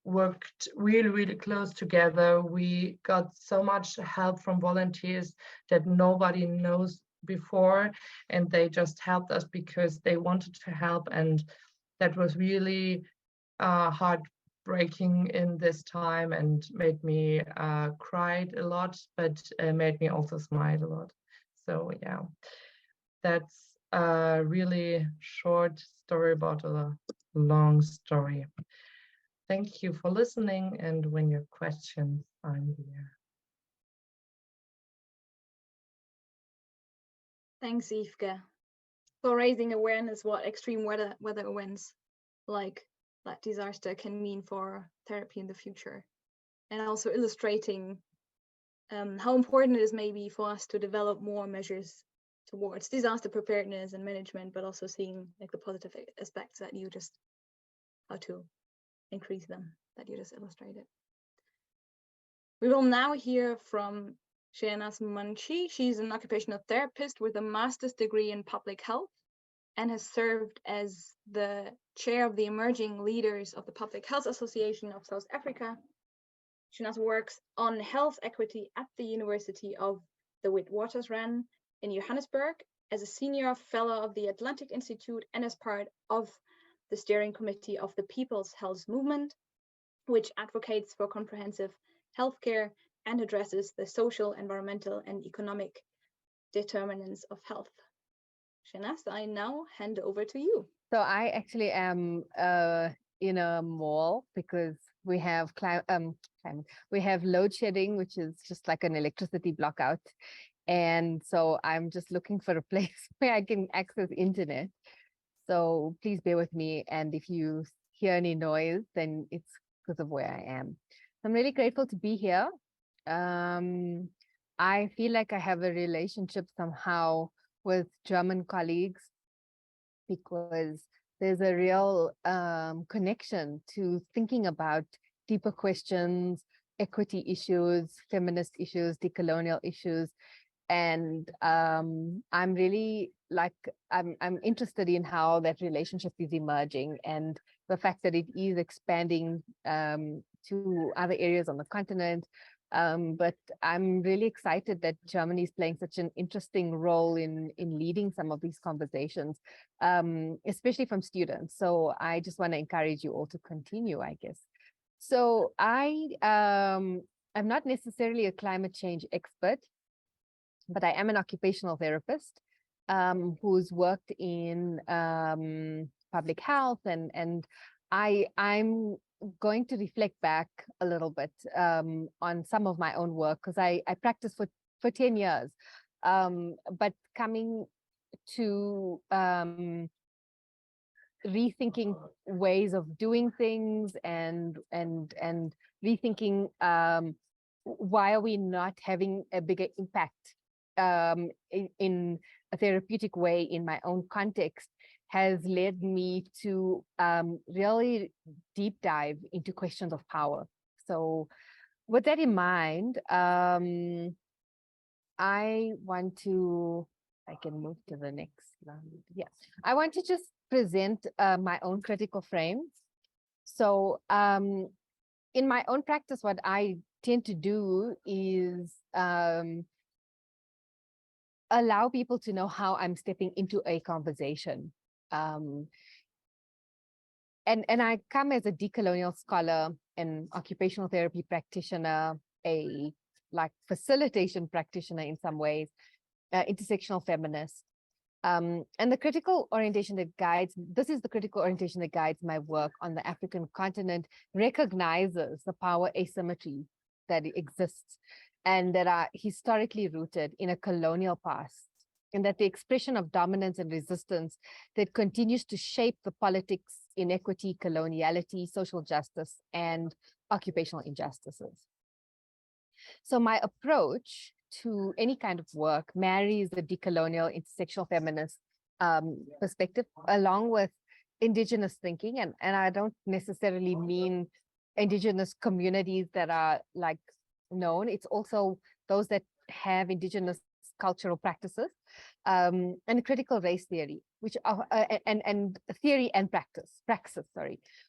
worked really, really close together. We got so much help from volunteers that nobody knows before, and they just helped us because they wanted to help, and that was really heartbreaking in this time and made me cried a lot, but made me also smile a lot. So yeah, that's a really short story about a long story. Thank you for listening, and when you have questions, I'm here. Thanks, Iefke, for raising awareness what extreme weather events like that disaster can mean for therapy in the future, and also illustrating how important it is maybe for us to develop more measures towards disaster preparedness and management, but also seeing like the positive aspects that you just, how to increase them, that you just illustrated. We will now hear from Shenaz Munshi. She's an occupational therapist with a master's degree in public health and has served as the chair of the emerging leaders of the Public Health Association of South Africa. Shenaz works on health equity at the University of the Witwatersrand in Johannesburg as a senior fellow of the Atlantic Institute and as part of the steering committee of the People's Health Movement, which advocates for comprehensive healthcare and addresses the social, environmental, and economic determinants of health. Shenaz, I now hand over to you. So I actually am in a mall because we have load shedding, which is just like an electricity blockout. And so I'm just looking for a place where I can access internet. So please bear with me. And if you hear any noise, then it's because of where I am. I'm really grateful to be here. I feel like I have a relationship somehow with German colleagues because there's a real connection to thinking about deeper questions, equity issues, feminist issues, decolonial issues. And I'm really I'm interested in how that relationship is emerging and the fact that it is expanding to other areas on the continent. But I'm really excited that Germany is playing such an interesting role in leading some of these conversations, especially from students. So I just want to encourage you all to continue, I guess. So I'm not necessarily a climate change expert, but I am an occupational therapist who's worked in public health, and I'm going to reflect back a little bit on some of my own work because I practiced for 10 years, but coming to rethinking ways of doing things and rethinking why are we not having a bigger impact in a therapeutic way in my own context has led me to really deep dive into questions of power. So with that in mind, I want to, I can move to the next slide. Yeah, I want to just present my own critical frame. So in my own practice, what I tend to do is allow people to know how I'm stepping into a conversation. And I come as a decolonial scholar, an occupational therapy practitioner, a facilitation practitioner in some ways, intersectional feminist. And the critical orientation that guides, this is the critical orientation that guides my work on the African continent, recognizes the power asymmetry that exists and that are historically rooted in a colonial past, and that the expression of dominance and resistance that continues to shape the politics, inequity, coloniality, social justice, and occupational injustices. So my approach to any kind of work marries the decolonial intersectional feminist perspective along with indigenous thinking. And I don't necessarily mean indigenous communities that are known. It's also those that have indigenous cultural practices and critical race theory, which and theory and praxis,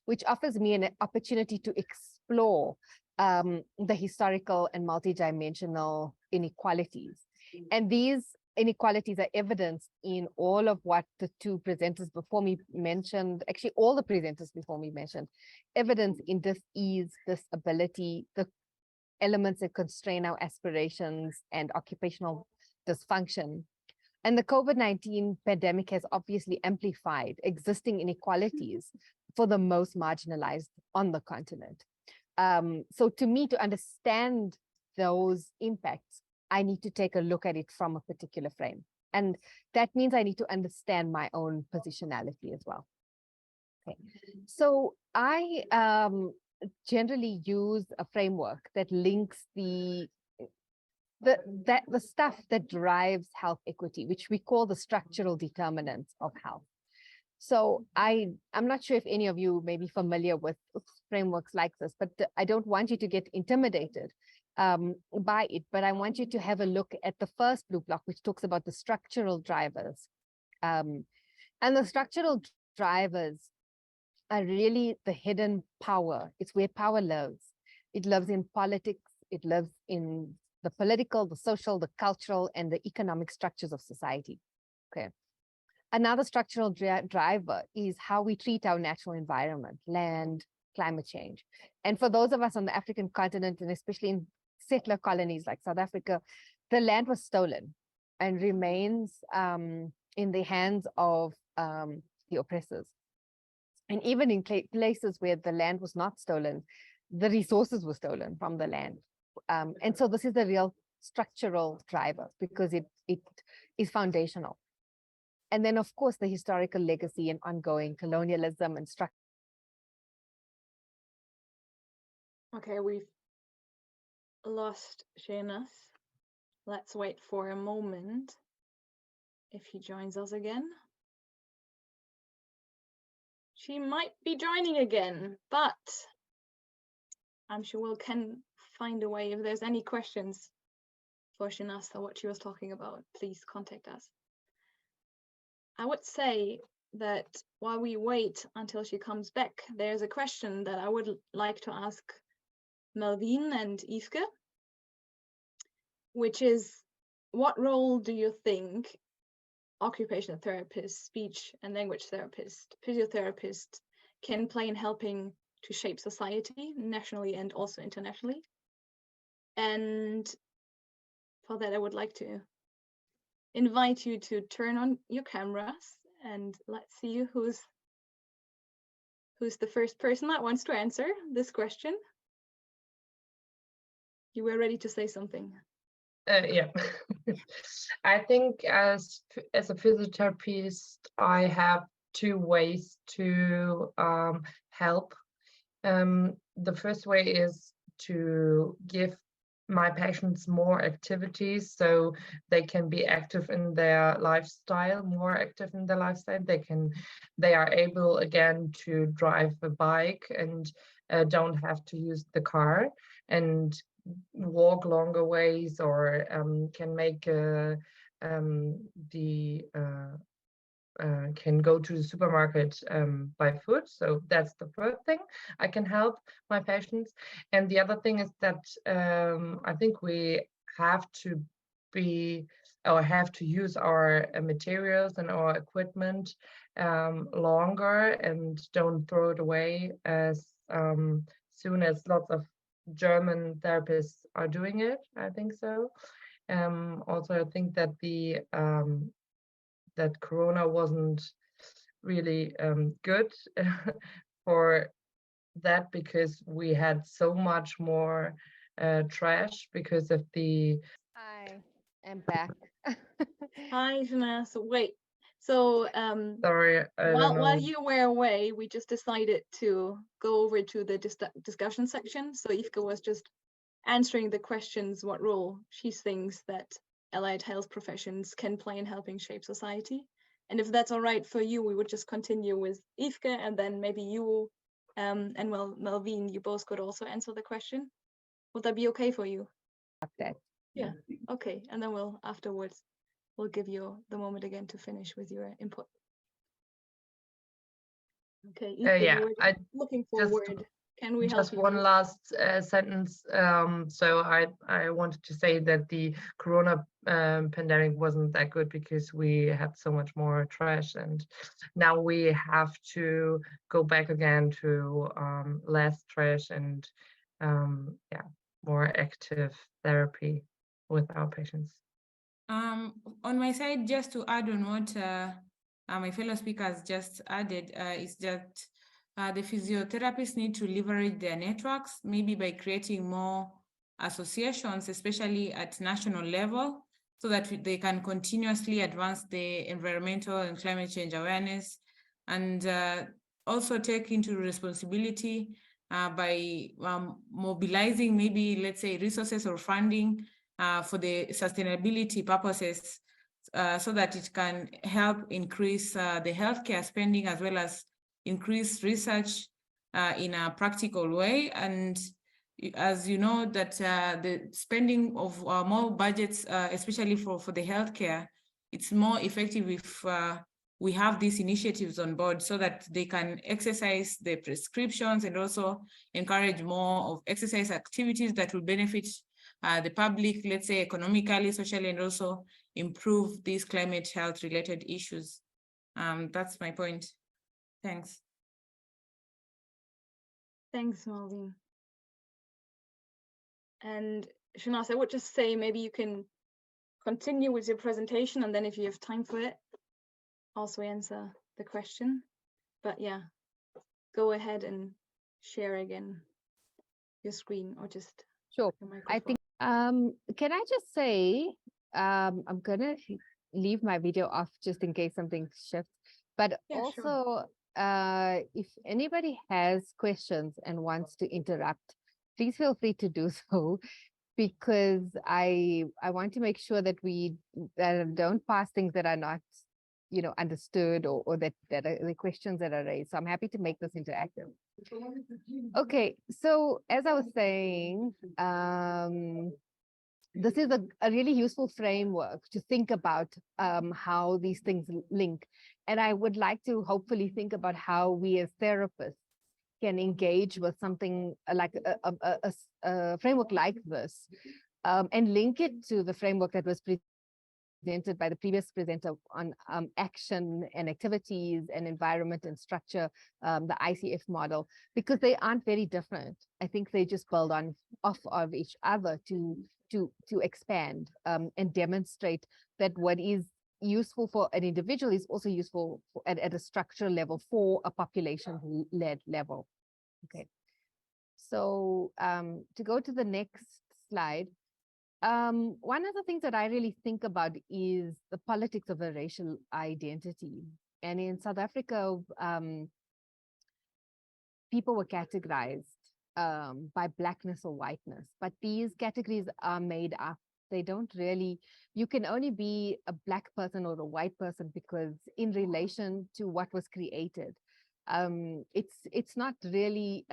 which offers me an opportunity to explore the historical and multidimensional inequalities. And these inequalities are evidenced in all of what the two presenters before me mentioned, actually all the presenters before me mentioned, evidence in dis-ease, disability, the elements that constrain our aspirations and occupational dysfunction. And the COVID-19 pandemic has obviously amplified existing inequalities for the most marginalized on the continent. So to me, to understand those impacts, I need to take a look at it from a particular frame. And that means I need to understand my own positionality as well. Okay. So I generally use a framework that links the the stuff that drives health equity, which we call the structural determinants of health. So I'm not sure if any of you may be familiar with frameworks like this, but I don't want you to get intimidated by it, but I want you to have a look at the first blue block, which talks about the structural drivers. And the structural drivers are really the hidden power. It's where power lives. It lives in politics. It lives in the political, the social, the cultural, and the economic structures of society. Okay. Another structural driver is how we treat our natural environment, land, climate change. And for those of us on the African continent, and especially in settler colonies like South Africa, the land was stolen and remains in the hands of the oppressors. And even in places where the land was not stolen, the resources were stolen from the land. And so this is a real structural driver because it is foundational. And then, of course, the historical legacy and ongoing colonialism and structure. Okay, we've lost Shenaz. Let's wait for a moment if he joins us again. She might be joining again, but I'm sure we can find a way. If there's any questions for Shenaz or what she was talking about, please contact us. I would say that while we wait until she comes back, there's a question that I would like to ask Melvine and Iefke, which is, what role do you think occupational therapists, speech and language therapists, physiotherapists can play in helping to shape society nationally and also internationally? And for that, I would like to invite you to turn on your cameras and let's see who's the first person that wants to answer this question. You were ready to say something. Yeah. I think as a physiotherapist, I have two ways to help. The first way is to give my patients more activities so they can be active in their lifestyle, more active in their lifestyle. They are able again to drive a bike and don't have to use the car and walk longer ways, or can make can go to the supermarket by foot. So that's the first thing I can help my patients. And the other thing is that I think we have to use our materials and our equipment longer and don't throw it away as soon as lots of German therapists are doing it. I think so. Also, I think that that Corona wasn't really good for that, because we had so much more trash because of the. I am back. Hi, Shenaz. Wait. So sorry, while you were away, we just decided to go over to the discussion section. So Iefke was just answering the questions, what role she thinks that allied health professions can play in helping shape society. And if that's all right for you, we would just continue with Iefke, and then maybe you and Melvine, you both could also answer the question. Would that be okay for you? Okay. Yeah, okay. And then afterwards, we'll give you the moment again to finish with your input. Okay, Iefke, yeah, I'm looking forward. Can we help you? Just one last sentence. So I wanted to say that the Corona pandemic wasn't that good because we had so much more trash, and now we have to go back again to less trash and more active therapy with our patients. On my side, just to add on what my fellow speakers just added, is that the physiotherapists need to leverage their networks, maybe by creating more associations, especially at national level, so that they can continuously advance the environmental and climate change awareness, and also take into responsibility by mobilizing maybe, let's say, resources or funding for the sustainability purposes, so that it can help increase the healthcare spending as well as increase research in a practical way. And as you know, that the spending of more budgets, especially for the healthcare, it's more effective if we have these initiatives on board so that they can exercise the prescriptions and also encourage more of exercise activities that will benefit the public, let's say economically, socially, and also improve these climate health related issues. That's my point. Thanks. Thanks, Melvine. And Shenaz, I would just say maybe you can continue with your presentation, and then if you have time for it, also answer the question. But yeah, go ahead and share again your screen, or just Sure. your microphone. I think, can I just say, I'm gonna leave my video off just in case something shifts, but Yeah, also, if anybody has questions and wants to interrupt, please feel free to do so, because I want to make sure that we don't pass things that are not, you know, understood, or that are the questions that are raised. So I'm happy to make this interactive. Okay, so as I was saying, this is a really useful framework to think about how these things link. And I would like to hopefully think about how we as therapists can engage with something like a framework like this, and link it to the framework that was presented by the previous presenter on action and activities and environment and structure, the ICF model, because they aren't very different. I think they just build off of each other to expand and demonstrate that what is useful for an individual is also useful at a structural level for a population-led level. Okay, so to go to the next slide, one of the things that I really think about is the politics of a racial identity. And in South Africa, people were categorized by blackness or whiteness, but these categories are made up. They don't really, you can only be a black person or a white person because in relation to what was created. It's not really,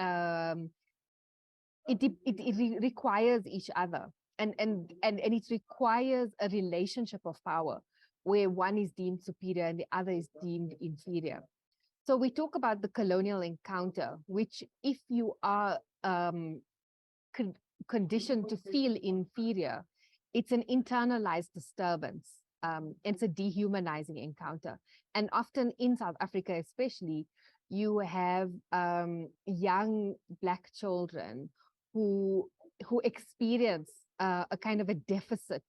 it requires each other. And it requires a relationship of power where one is deemed superior and the other is deemed inferior. So we talk about the colonial encounter, which if you are conditioned to feel inferior, it's an internalized disturbance. It's a dehumanizing encounter. And often in South Africa, especially, you have young Black children who experience a kind of a deficit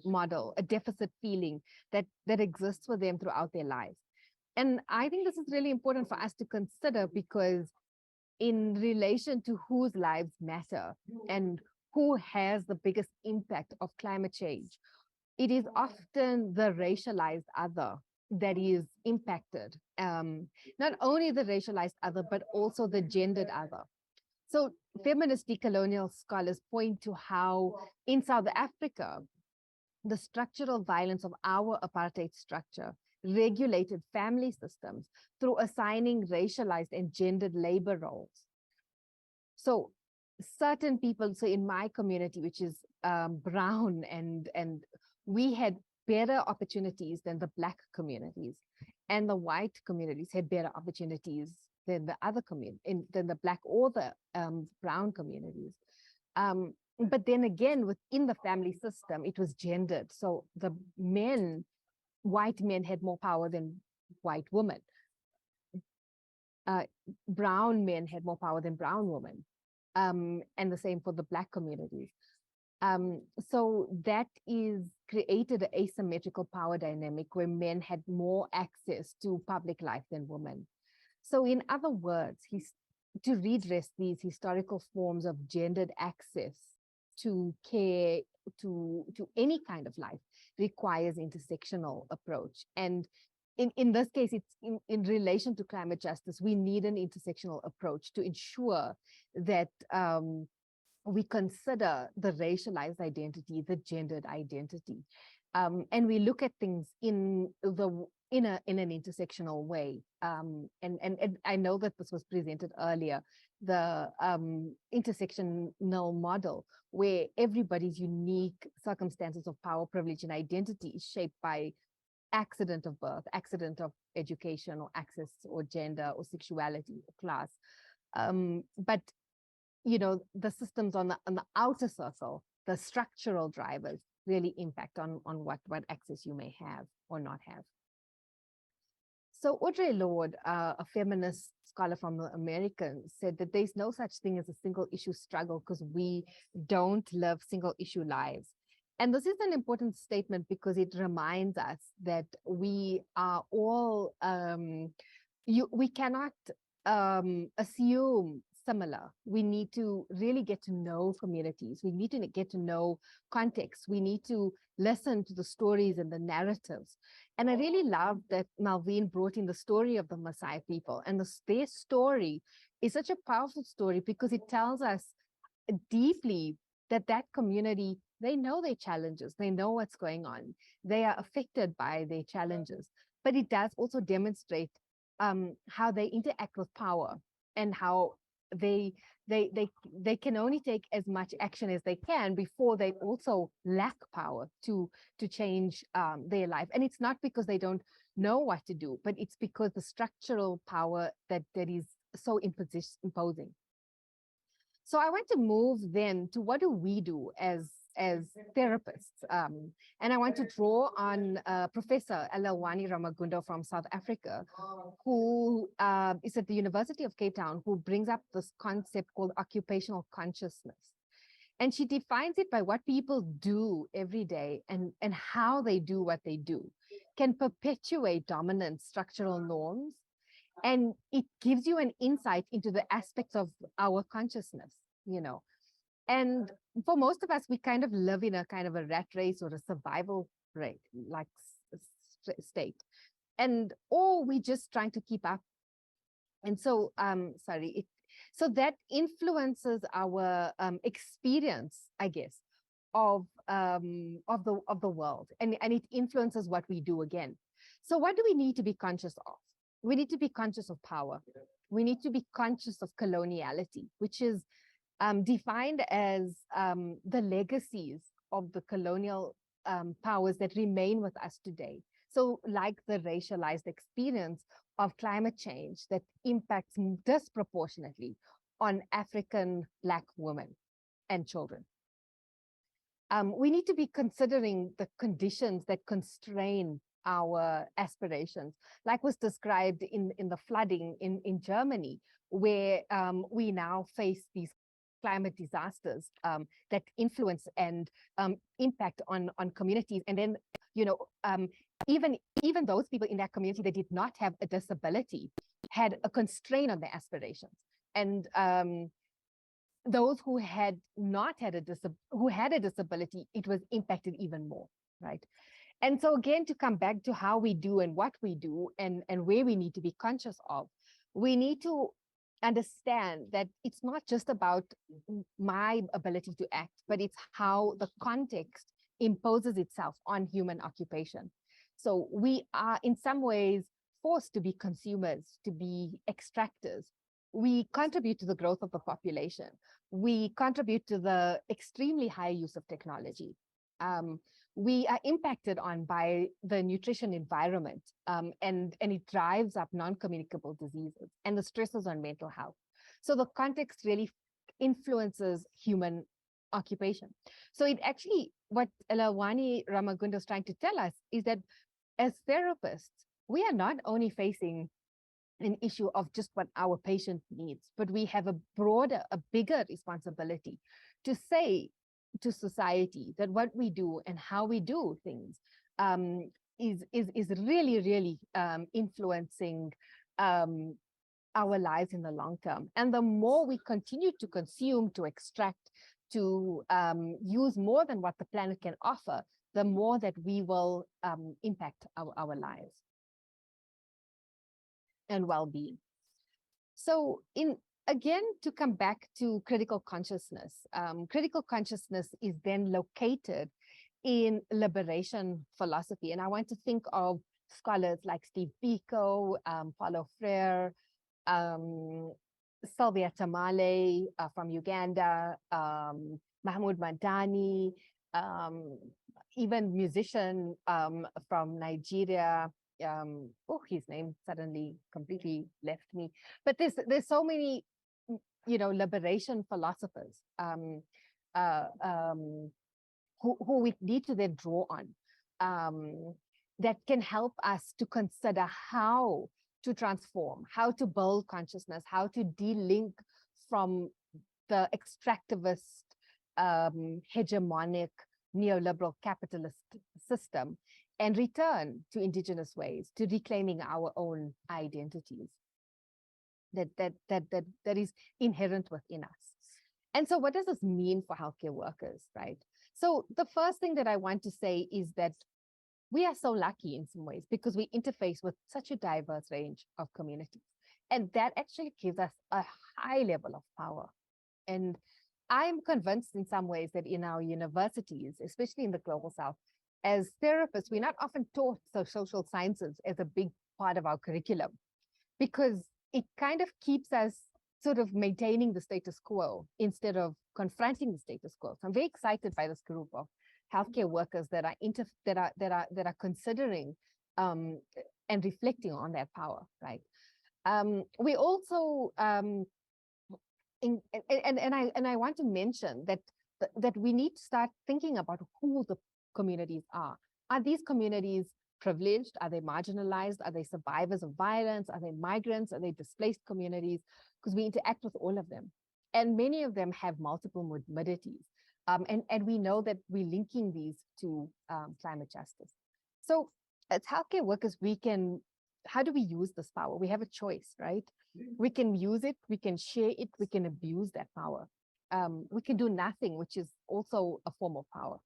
model, a deficit feeling that exists for them throughout their lives. And I think this is really important for us to consider, because in relation to whose lives matter and who has the biggest impact of climate change, it is often the racialized other that is impacted. Not only the racialized other, but also the gendered other. So feminist decolonial scholars point to how in South Africa, the structural violence of our apartheid structure regulated family systems through assigning racialized and gendered labor roles. So certain people, so in my community, which is brown, and we had better opportunities than the Black communities, and the white communities had better opportunities than the other community, than the Black or the brown communities. But then again, within the family system, it was gendered. So the men, white men had more power than white women. Brown men had more power than brown women. And the same for the Black communities. So that is created an asymmetrical power dynamic where men had more access to public life than women. So in other words, to redress these historical forms of gendered access to care, to any kind of life, requires intersectional approach. And in this case, it's in relation to climate justice, we need an intersectional approach to ensure that we consider the racialized identity, the gendered identity, and we look at things in an intersectional way. And I know that this was presented earlier, the intersectional model, where everybody's unique circumstances of power, privilege, and identity is shaped by accident of birth, accident of education, or access, or gender, or sexuality, or class. But the systems on the outer circle, the structural drivers, really impact on what access you may have or not have. So Audre Lorde, a feminist scholar from the Americans, said that there's no such thing as a single issue struggle because we don't live single issue lives. And this is an important statement because it reminds us that we are all, we cannot assume similar. We need to really get to know communities. We need to get to know context. We need to listen to the stories and the narratives. And I really love that Melvine brought in the story of the Maasai people. And their story is such a powerful story because it tells us deeply that community, they know their challenges. They know what's going on. They are affected by their challenges. But it does also demonstrate how they interact with power and how they can only take as much action as they can before they also lack power to change their life. And it's not because they don't know what to do, but it's because the structural power that is so imposing. So I want to move then to what do we do as therapists? And I want to draw on Professor Elelwani Ramagundo from South Africa, who is at the University of Cape Town, who brings up this concept called occupational consciousness. And she defines it by what people do every day and how they do what they do can perpetuate dominant structural norms. And it gives you an insight into the aspects of our consciousness, And for most of us, we kind of live in a kind of a rat race or a survival rate, like state. Or we just trying to keep up. And so, so that influences our experience, I guess, of the world. And it influences what we do again. So what do we need to be conscious of? We need to be conscious of power. We need to be conscious of coloniality, which is defined as the legacies of the colonial powers that remain with us today. So like the racialized experience of climate change that impacts disproportionately on African Black women and children. We need to be considering the conditions that constrain our aspirations, like was described in the flooding in Germany, where we now face these climate disasters that influence and impact on communities. And then, even those people in that community that did not have a disability had a constraint on their aspirations. And those who had not had who had a disability, it was impacted even more, right? And so again, to come back to how we do and what we do and where we need to be conscious of, we need to understand that it's not just about my ability to act, but it's how the context imposes itself on human occupation. So we are in some ways forced to be consumers, to be extractors. We contribute to the growth of the population. We contribute to the extremely high use of technology. We are impacted on by the nutrition environment, and it drives up non-communicable diseases and the stresses on mental health. So the context really influences human occupation. So it actually, what Elelwani Ramagundo is trying to tell us is that as therapists, we are not only facing an issue of just what our patient needs, but we have a broader, a bigger responsibility to say to society that what we do and how we do things is really, really influencing our lives in the long term. And the more we continue to consume, to extract, to use more than what the planet can offer, the more that we will impact our lives and well-being. So again, to come back to critical consciousness is then located in liberation philosophy. And I want to think of scholars like Steve Biko, Paulo Freire, Sylvia Tamale from Uganda, Mahmoud Madani, even musician from Nigeria. His name suddenly completely left me. But there's so many, liberation philosophers who we need to then draw on, that can help us to consider how to transform, how to build consciousness, how to de-link from the extractivist, hegemonic, neoliberal capitalist system and return to indigenous ways, to reclaiming our own identities that is inherent within us. And so what does this mean for healthcare workers, right? So the first thing that I want to say is that we are so lucky in some ways because we interface with such a diverse range of communities. And that actually gives us a high level of power. And I'm convinced in some ways that in our universities, especially in the Global South, as therapists, we're not often taught social sciences as a big part of our curriculum because it kind of keeps us sort of maintaining the status quo instead of confronting the status quo. So I'm very excited by this group of healthcare workers that are considering and reflecting on their power, right? We also and I want to mention that we need to start thinking about who the communities are. Are these communities privileged? Are they marginalized? Are they survivors of violence? Are they migrants? Are they displaced communities? Because we interact with all of them. And many of them have multiple morbidities. And we know that we're linking these to climate justice. So as healthcare workers, how do we use this power? We have a choice, right? We can use it, we can share it, we can abuse that power. We can do nothing, which is also a form of power.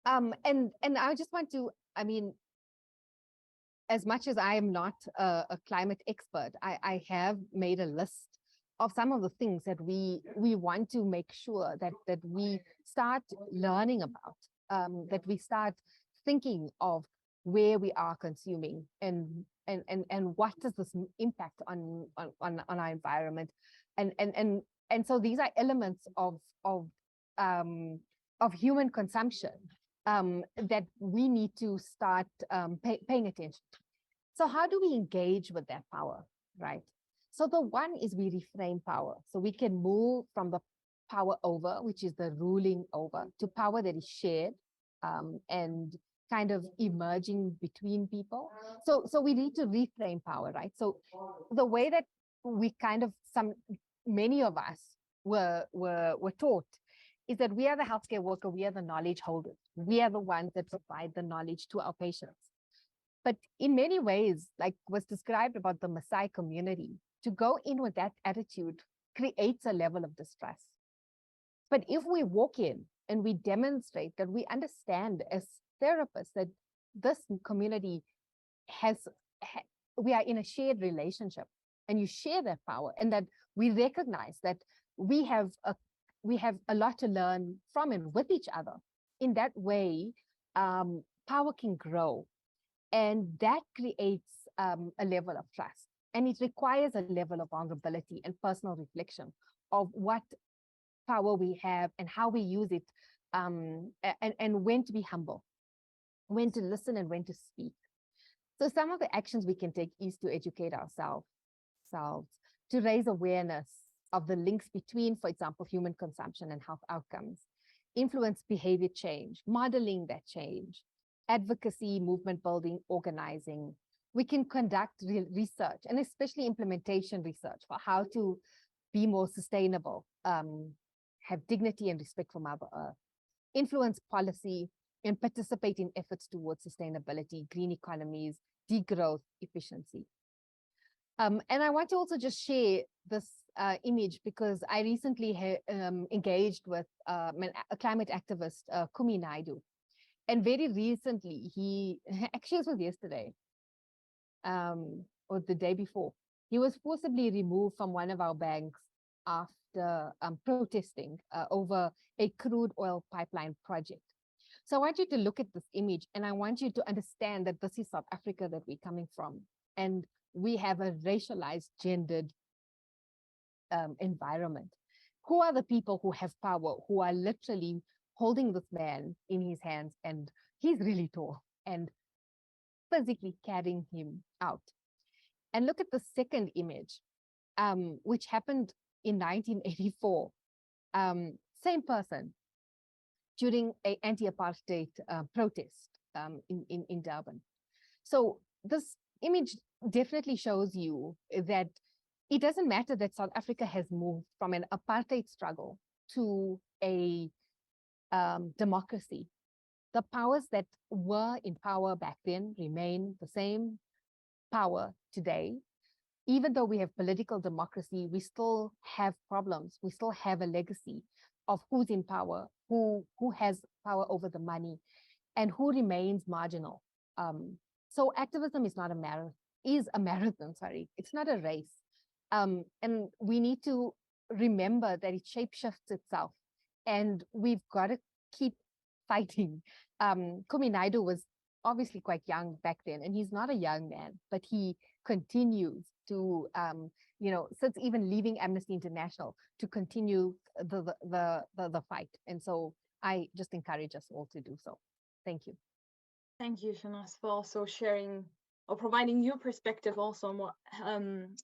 And I just want to, as much as I am not a climate expert, I have made a list of some of the things that we want to make sure that we start learning about, that we start thinking of where we are consuming and what does this impact on our environment, and so these are elements of human consumption that we need to start paying attention to. So how do we engage with that power, right? So the one is we reframe power. So we can move from the power over, which is the ruling over, to power that is shared and kind of emerging between people. So we need to reframe power, right? So the way that we many of us were taught is that we are the healthcare worker, we are the knowledge holders. We are the ones that provide the knowledge to our patients. But in many ways, like was described about the Maasai community, to go in with that attitude creates a level of distress. But if we walk in and we demonstrate that we understand as therapists that this community we are in a shared relationship, and you share that power, and that we recognize that we have a lot to learn from and with each other. In that way, power can grow, and that creates a level of trust. And it requires a level of vulnerability and personal reflection of what power we have and how we use it, and when to be humble, when to listen and when to speak. So some of the actions we can take is to educate ourselves, to raise awareness of the links between, for example, human consumption and health outcomes, influence behavior change, modeling that change, advocacy, movement building, organizing. We can conduct research, and especially implementation research, for how to be more sustainable, have dignity and respect for Mother Earth, influence policy, and participate in efforts towards sustainability, green economies, degrowth, efficiency. And I want to also just share this image because I recently engaged with a climate activist, Kumi Naidu. And very recently, actually it was yesterday, or the day before, He was forcibly removed from one of our banks after protesting over a crude oil pipeline project. So I want you to look at this image, and I want you to understand that this is South Africa that we're coming from. And we have a racialized, gendered environment. Who are the people who have power, who are literally holding this man in his hands, and he's really tall, and physically carrying him out? And look at the second image, which happened in 1984. Same person during an anti-apartheid protest in Durban. So this image definitely shows you that it doesn't matter that South Africa has moved from an apartheid struggle to a democracy. The powers that were in power back then remain the same power today. Even though we have political democracy, we still have problems. We still have a legacy of who's in power, who has power over the money, and who remains marginal. So activism is not a marathon, It's not a race. And we need to remember that it shapeshifts itself, and we've got to keep fighting. Kumi Naidoo was obviously quite young back then, and he's not a young man, but he continues to, since even leaving Amnesty International, to continue the fight. And so I just encourage us all to do so. Thank you. Thank you, Shenaz, for also sharing or providing your perspective also on what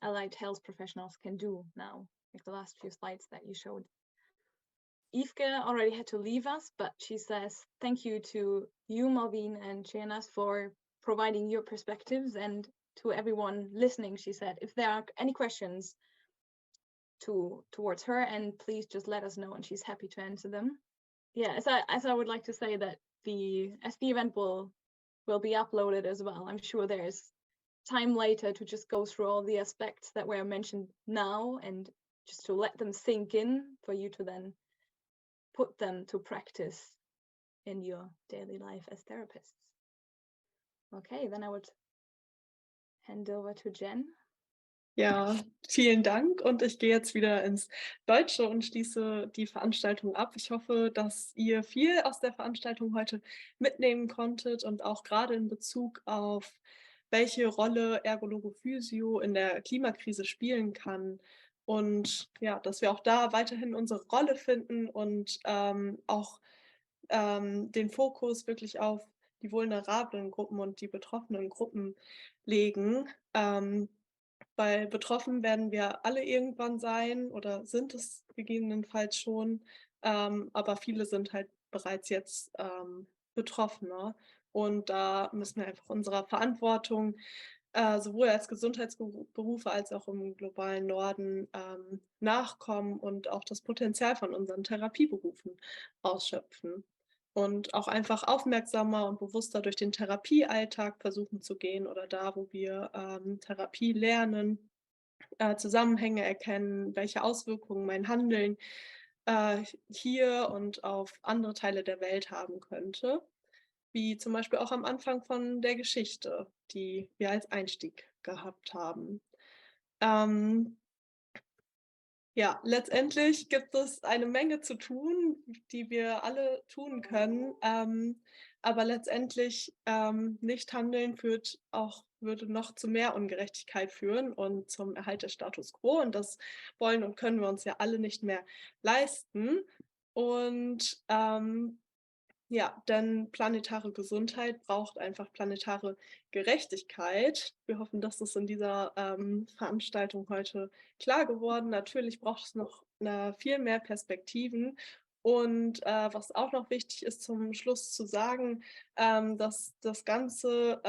allied health professionals can do now, like the last few slides that you showed. Iefke already had to leave us, but she says thank you to you, Melvine and Shenaz, for providing your perspectives, and to everyone listening. She said if there are any questions towards her, and please just let us know, and she's happy to answer them. Yeah, as I would like to say that the event will be uploaded as well. I'm sure there's time later to just go through all the aspects that were mentioned now, and just to let them sink in for you to then put them to practice in your daily life as therapists. Okay, then I would hand over to Jen. Ja, vielen Dank, und ich gehe jetzt wieder ins Deutsche und schließe die Veranstaltung ab. Ich hoffe, dass ihr viel aus der Veranstaltung heute mitnehmen konntet, und auch gerade in Bezug auf welche Rolle ErgoLogoPhysio in der Klimakrise spielen kann, und ja, dass wir auch da weiterhin unsere Rolle finden und auch den Fokus wirklich auf die vulnerablen Gruppen und die betroffenen Gruppen legen. Weil betroffen werden wir alle irgendwann sein oder sind es gegebenenfalls schon, aber viele sind halt bereits jetzt Betroffene, und da müssen wir einfach unserer Verantwortung sowohl als Gesundheitsberufe als auch im globalen Norden nachkommen und auch das Potenzial von unseren Therapieberufen ausschöpfen. Und auch einfach aufmerksamer und bewusster durch den Therapiealltag versuchen zu gehen, oder da, wo wir Therapie lernen, Zusammenhänge erkennen, welche Auswirkungen mein Handeln hier und auf andere Teile der Welt haben könnte. Wie zum Beispiel auch am Anfang von der Geschichte, die wir als Einstieg gehabt haben. Ja, letztendlich gibt es eine Menge zu tun, die wir alle tun können, aber letztendlich nicht handeln würde noch zu mehr Ungerechtigkeit führen und zum Erhalt des Status quo, und das wollen und können wir uns ja alle nicht mehr leisten. Und ja, denn planetare Gesundheit braucht einfach planetare Gerechtigkeit. Wir hoffen, dass das in dieser Veranstaltung heute klar geworden. Natürlich braucht es noch viel mehr Perspektiven. Und was auch noch wichtig ist, zum Schluss zu sagen, dass das Ganze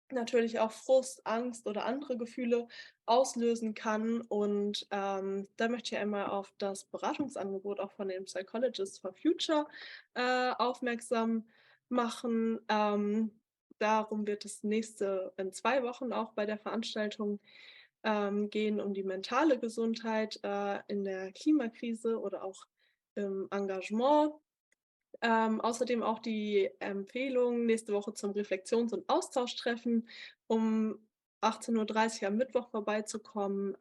natürlich auch Frust, Angst oder andere Gefühle auslösen kann. Und da möchte ich einmal auf das Beratungsangebot auch von den Psychologists for Future aufmerksam machen. Darum wird es in 2 Wochen auch bei der Veranstaltung gehen, um die mentale Gesundheit in der Klimakrise oder auch im Engagement. Außerdem auch die Empfehlung nächste Woche zum Reflexions- und Austauschtreffen, um 18:30 Uhr am Mittwoch vorbeizukommen.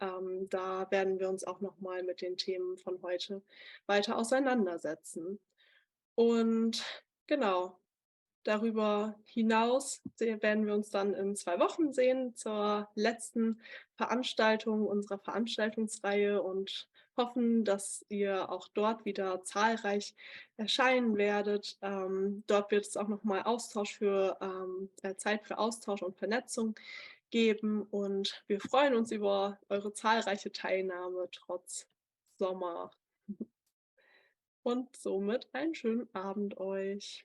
Da werden wir uns auch nochmal mit den Themen von heute weiter auseinandersetzen. Und genau, darüber hinaus werden wir uns dann in 2 Wochen sehen zur letzten Veranstaltung unserer Veranstaltungsreihe und hoffen, dass ihr auch dort wieder zahlreich erscheinen werdet. Dort wird es auch nochmal Zeit für Austausch und Vernetzung geben und wir freuen uns über eure zahlreiche Teilnahme trotz Sommer. Und somit einen schönen Abend euch.